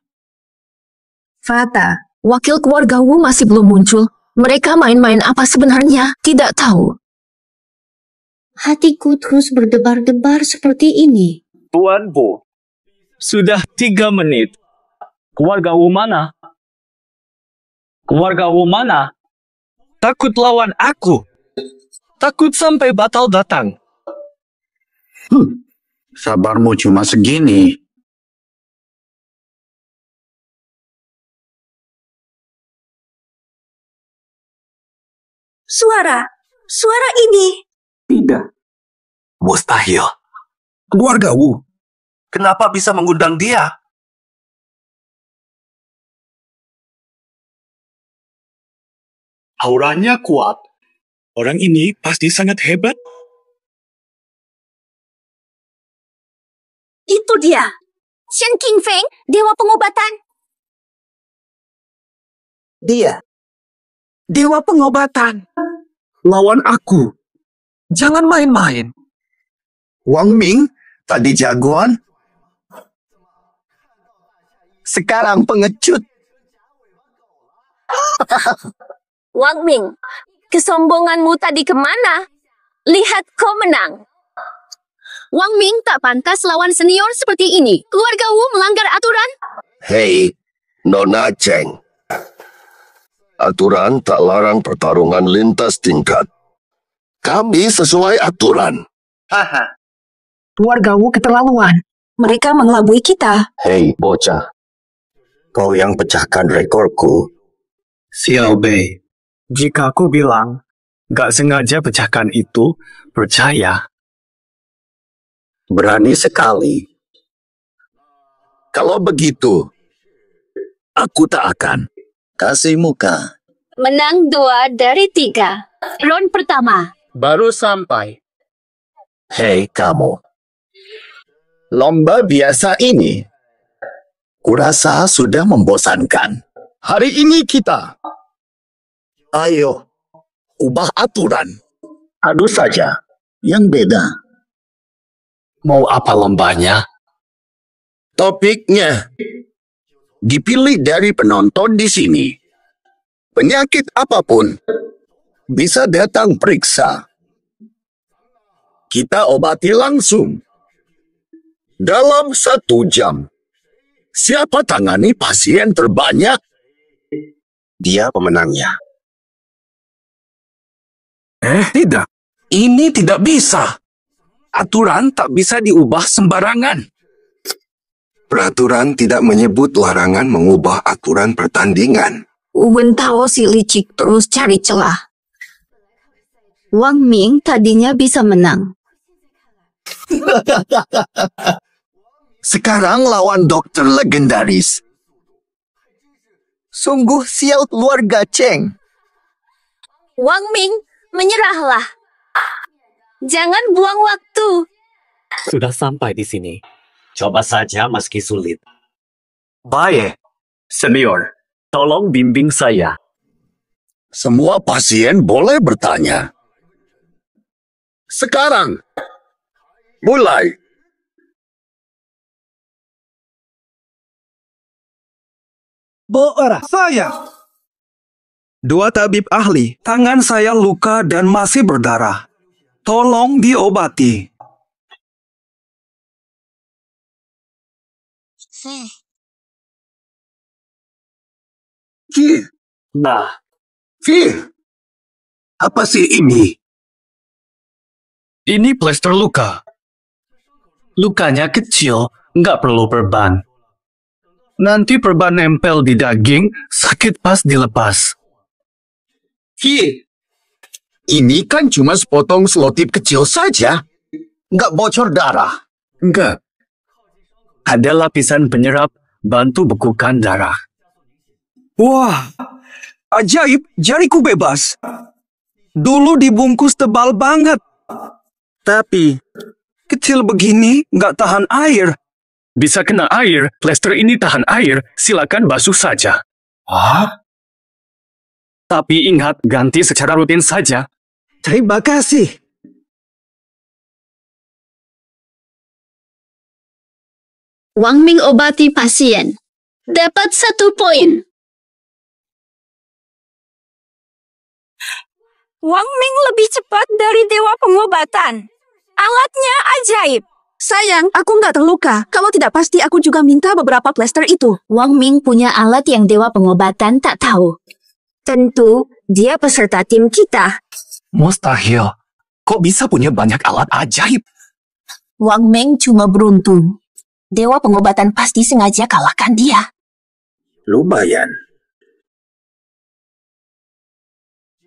Fata, wakil keluarga Wu masih belum muncul. Mereka main-main apa sebenarnya? Tidak tahu.
Hatiku terus berdebar-debar seperti ini.
Tuan Bu, sudah 3 menit. Keluarga Wu mana? Keluarga Wu mana? Takut lawan aku. Takut sampai batal datang.
Sabarmu cuma segini.
Suara ini.
Tidak. Mustahil.
Keluarga Wu.
Kenapa bisa mengundang dia?
Auranya kuat. Orang ini pasti sangat hebat.
Itu dia. Shen Qingfeng, dewa pengobatan.
Dia. Dewa pengobatan. Lawan aku. Jangan main-main.
Wang Ming, tadi jagoan. Sekarang pengecut.
Wang Ming, kesombonganmu tadi kemana? Lihat kau menang. Wang Ming tak pantas lawan senior seperti ini. Keluarga Wu melanggar aturan.
Hei, Nona Cheng. Aturan tak larang pertarungan lintas tingkat. Kami sesuai aturan.
Haha. Keluarga Wu keterlaluan. Mereka mengelabui kita.
Hei, bocah. Kau yang pecahkan rekorku.
Xiao Bei, jika aku bilang gak sengaja pecahkan itu, percaya.
Berani sekali. Kalau begitu, aku tak akan.
Kasih muka.
Menang 2 dari 3. Round pertama.
Baru sampai.
Hei kamu.
Lomba biasa ini, kurasa sudah membosankan.
Hari ini kita. Ayo, ubah aturan.
Adu saja, yang beda.
Mau apa lombanya?
Topiknya dipilih dari penonton di sini. Penyakit apapun bisa datang periksa. Kita obati langsung. Dalam 1 jam. Siapa tangani pasien terbanyak? Dia pemenangnya.
Tidak. Ini tidak bisa. Aturan tak bisa diubah sembarangan.
Peraturan tidak menyebut larangan mengubah aturan pertandingan.
Wen Tao si licik terus cari celah.
Wang Ming tadinya bisa menang.
Sekarang lawan dokter legendaris. Sungguh sial keluarga Cheng.
Wang Ming, menyerahlah. Jangan buang waktu.
Sudah sampai di sini.
Coba saja meski sulit.
Baik, senior. Tolong bimbing saya.
Semua pasien boleh bertanya. Sekarang, mulai.
Saya. Dua tabib ahli, tangan saya luka dan masih berdarah. Tolong diobati.
Fir.
Nah,
Fir. Apa sih ini?
ini plester luka. Lukanya kecil, nggak perlu perban. Nanti perban nempel di daging, sakit pas dilepas.
Fir. Ini kan cuma sepotong selotip kecil saja. Nggak bocor darah.
Enggak. Ada lapisan penyerap, bantu bekukan darah.
Wah, ajaib, jariku bebas. Dulu dibungkus tebal banget. Tapi, kecil begini nggak tahan air.
Bisa kena air, plester ini tahan air, silakan basuh saja.
Hah?
Tapi ingat, ganti secara rutin saja.
Terima kasih.
Wang Ming obati pasien. Dapat 1 poin.
Wang Ming lebih cepat dari dewa pengobatan. Alatnya ajaib. Sayang, aku nggak terluka. Kalau tidak pasti aku juga minta beberapa plester itu.
Wang Ming punya alat yang dewa pengobatan tak tahu. Tentu, dia peserta tim kita.
Mustahil. Kok bisa punya banyak alat ajaib?
Wang Ming cuma beruntung. Dewa pengobatan pasti sengaja kalahkan dia.
Lumayan.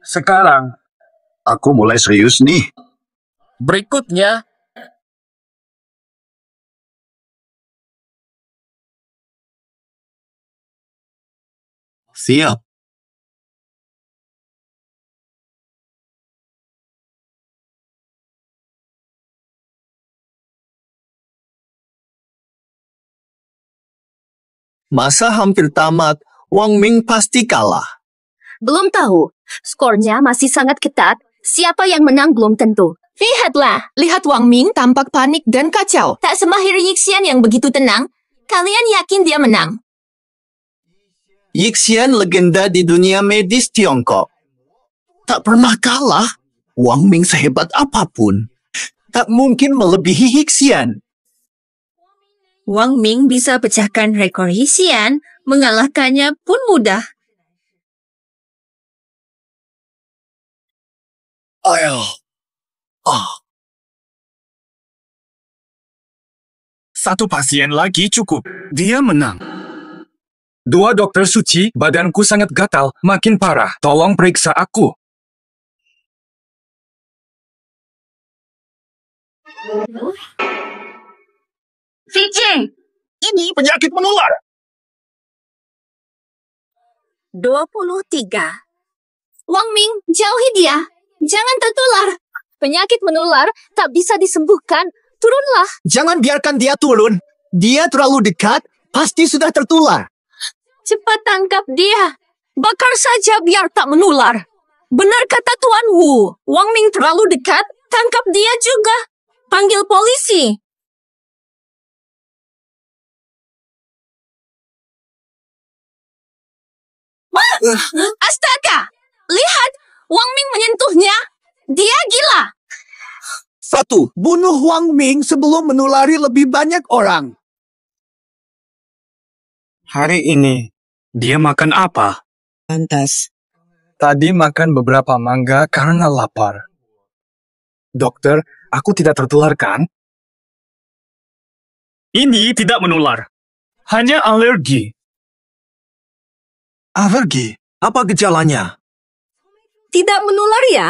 Sekarang, aku mulai serius nih.
Berikutnya,
Siap. Masa hampir tamat, Wang Ming pasti kalah.
Belum tahu. Skornya masih sangat ketat. Siapa yang menang belum tentu.
Lihatlah, lihat Wang Ming tampak panik dan kacau.
Tak semahir Yixian yang begitu tenang. Kalian yakin dia menang?
Yixian legenda di dunia medis Tiongkok. Tak pernah kalah. Wang Ming sehebat apapun. Tak mungkin melebihi Yixian.
Wang Ming bisa pecahkan rekor Yixian, mengalahkannya pun mudah.
Ayo.
satu pasien lagi cukup. Dia menang. 2 dokter suci, badanku sangat gatal, makin parah. Tolong periksa aku.
Fijing, ini
Penyakit menular.
23. Wang Ming, jauhi dia. Jangan tertular. Penyakit menular tak bisa disembuhkan. Turunlah.
Jangan biarkan dia turun. Dia terlalu dekat, pasti sudah tertular.
Cepat tangkap dia. Bakar saja biar tak menular. Benar kata Tuan Wu. Wang Ming terlalu dekat, tangkap dia juga. Panggil polisi. Astaga! Lihat, Wang Ming menyentuhnya. Dia gila.
1. Bunuh Wang Ming sebelum menulari lebih banyak orang.
Hari ini, dia makan apa?
Pantas.
Tadi makan beberapa mangga karena lapar. Dokter, aku tidak tertular kan? Ini tidak menular. Hanya alergi.
Alergi? Apa gejalanya?
tidak menular ya?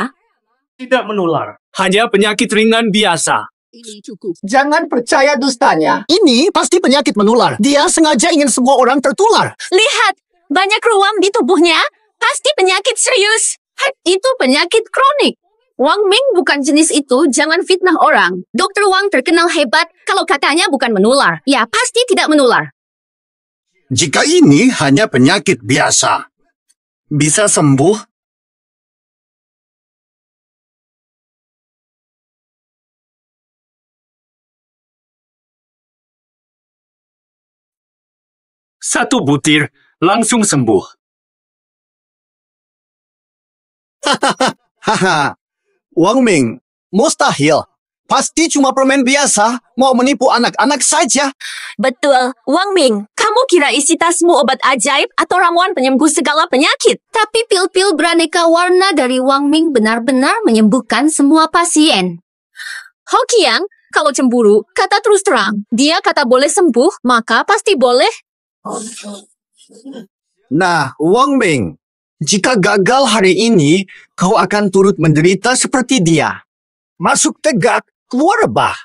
Tidak menular. Hanya penyakit ringan biasa.
Ini cukup. Jangan percaya dustanya. Ini pasti penyakit menular. Dia sengaja ingin semua orang tertular.
Lihat, banyak ruam di tubuhnya. Pasti penyakit serius. Itu penyakit kronik.
Wang Ming bukan jenis itu, jangan fitnah orang. Dokter Wang terkenal hebat, kalau katanya bukan menular. Ya, pasti tidak menular.
Jika ini hanya penyakit biasa,
Bisa sembuh? Satu butir, langsung sembuh.
Haha, Wang Ming, mustahil. Pasti cuma permen biasa, mau menipu anak-anak saja.
Betul, Wang Ming, kamu kira isi tasmu obat ajaib atau ramuan penyembuh segala penyakit? Tapi pil-pil beraneka warna dari Wang Ming benar-benar menyembuhkan semua pasien. Hokiang, kalau cemburu, kata terus terang. Dia kata boleh sembuh, maka pasti boleh.
Nah, Wang Ming, jika gagal hari ini, kau akan turut menderita seperti dia. Masuk tegak, keluar rebah.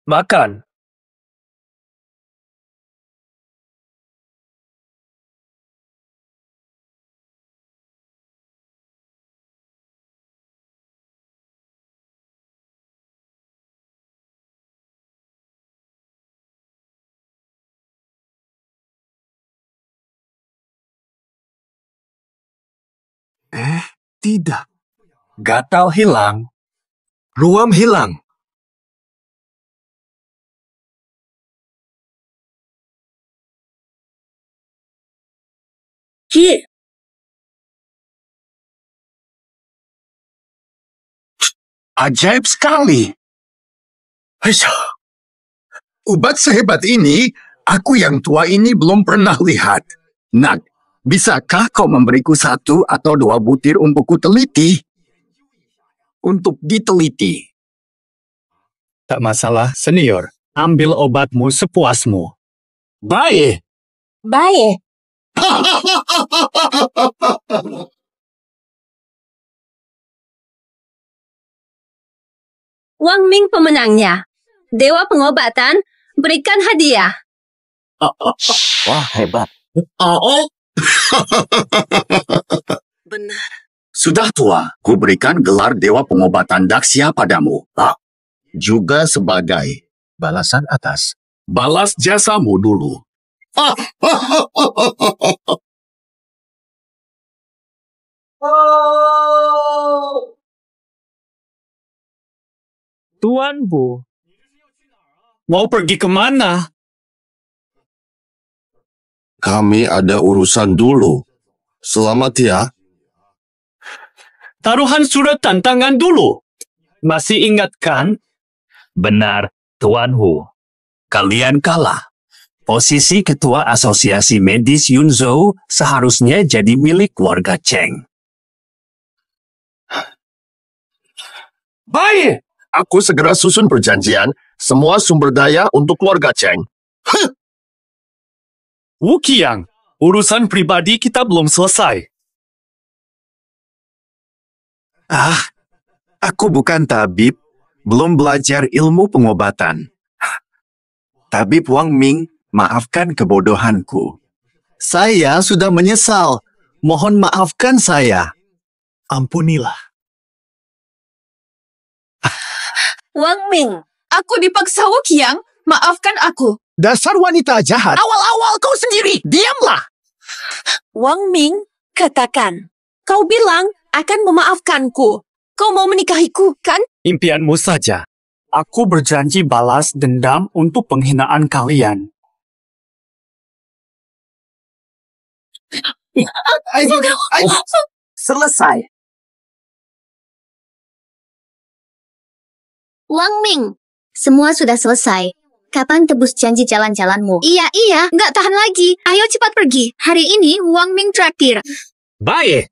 Makan.
Tidak.
Gatal hilang.
Ruam hilang.
Ki. Ajaib sekali.
obat sehebat ini, aku yang tua ini belum pernah lihat. Nak, bisakah kau memberiku 1 atau 2 butir untuk kuteliti?
Untuk diteliti. Tak masalah, senior. Ambil obatmu sepuasmu.
Baik.
Baik. Wang Ming pemenangnya. Dewa pengobatan, berikan hadiah.
Wah, hebat.
Benar. Sudah tua, ku berikan gelar Dewa Pengobatan Daksya padamu. Juga sebagai balasan atas.
Balas jasamu dulu. Tuan Bu, mau pergi kemana?
Kami ada urusan dulu. Selamat ya.
Taruhan surat tantangan dulu. Masih ingat kan?
Benar, Tuan Hu. Kalian kalah. Posisi Ketua Asosiasi Medis Yunzhou seharusnya jadi milik keluarga Cheng.
Baik, aku segera susun perjanjian semua sumber daya untuk keluarga Cheng.
Wu Qiang, urusan pribadi kita belum selesai.
Aku bukan tabib, belum belajar ilmu pengobatan. Tabib Wang Ming, maafkan kebodohanku. Saya sudah menyesal. Mohon maafkan saya. Ampunilah.
Wang Ming, aku dipaksa Wu Qiang, maafkan aku.
Dasar wanita jahat.
Awal-awal kau sendiri, diamlah.
Wang Ming, katakan. Kau bilang akan memaafkanku. Kau mau menikahiku, kan?
Impianmu saja. Aku berjanji balas dendam untuk penghinaan kalian.
Selesai.
Wang Ming, semua sudah selesai. Kapan tebus janji jalan-jalanmu? Iya, nggak tahan lagi. Ayo cepat pergi. Hari ini Wang Ming traktir.
Baik.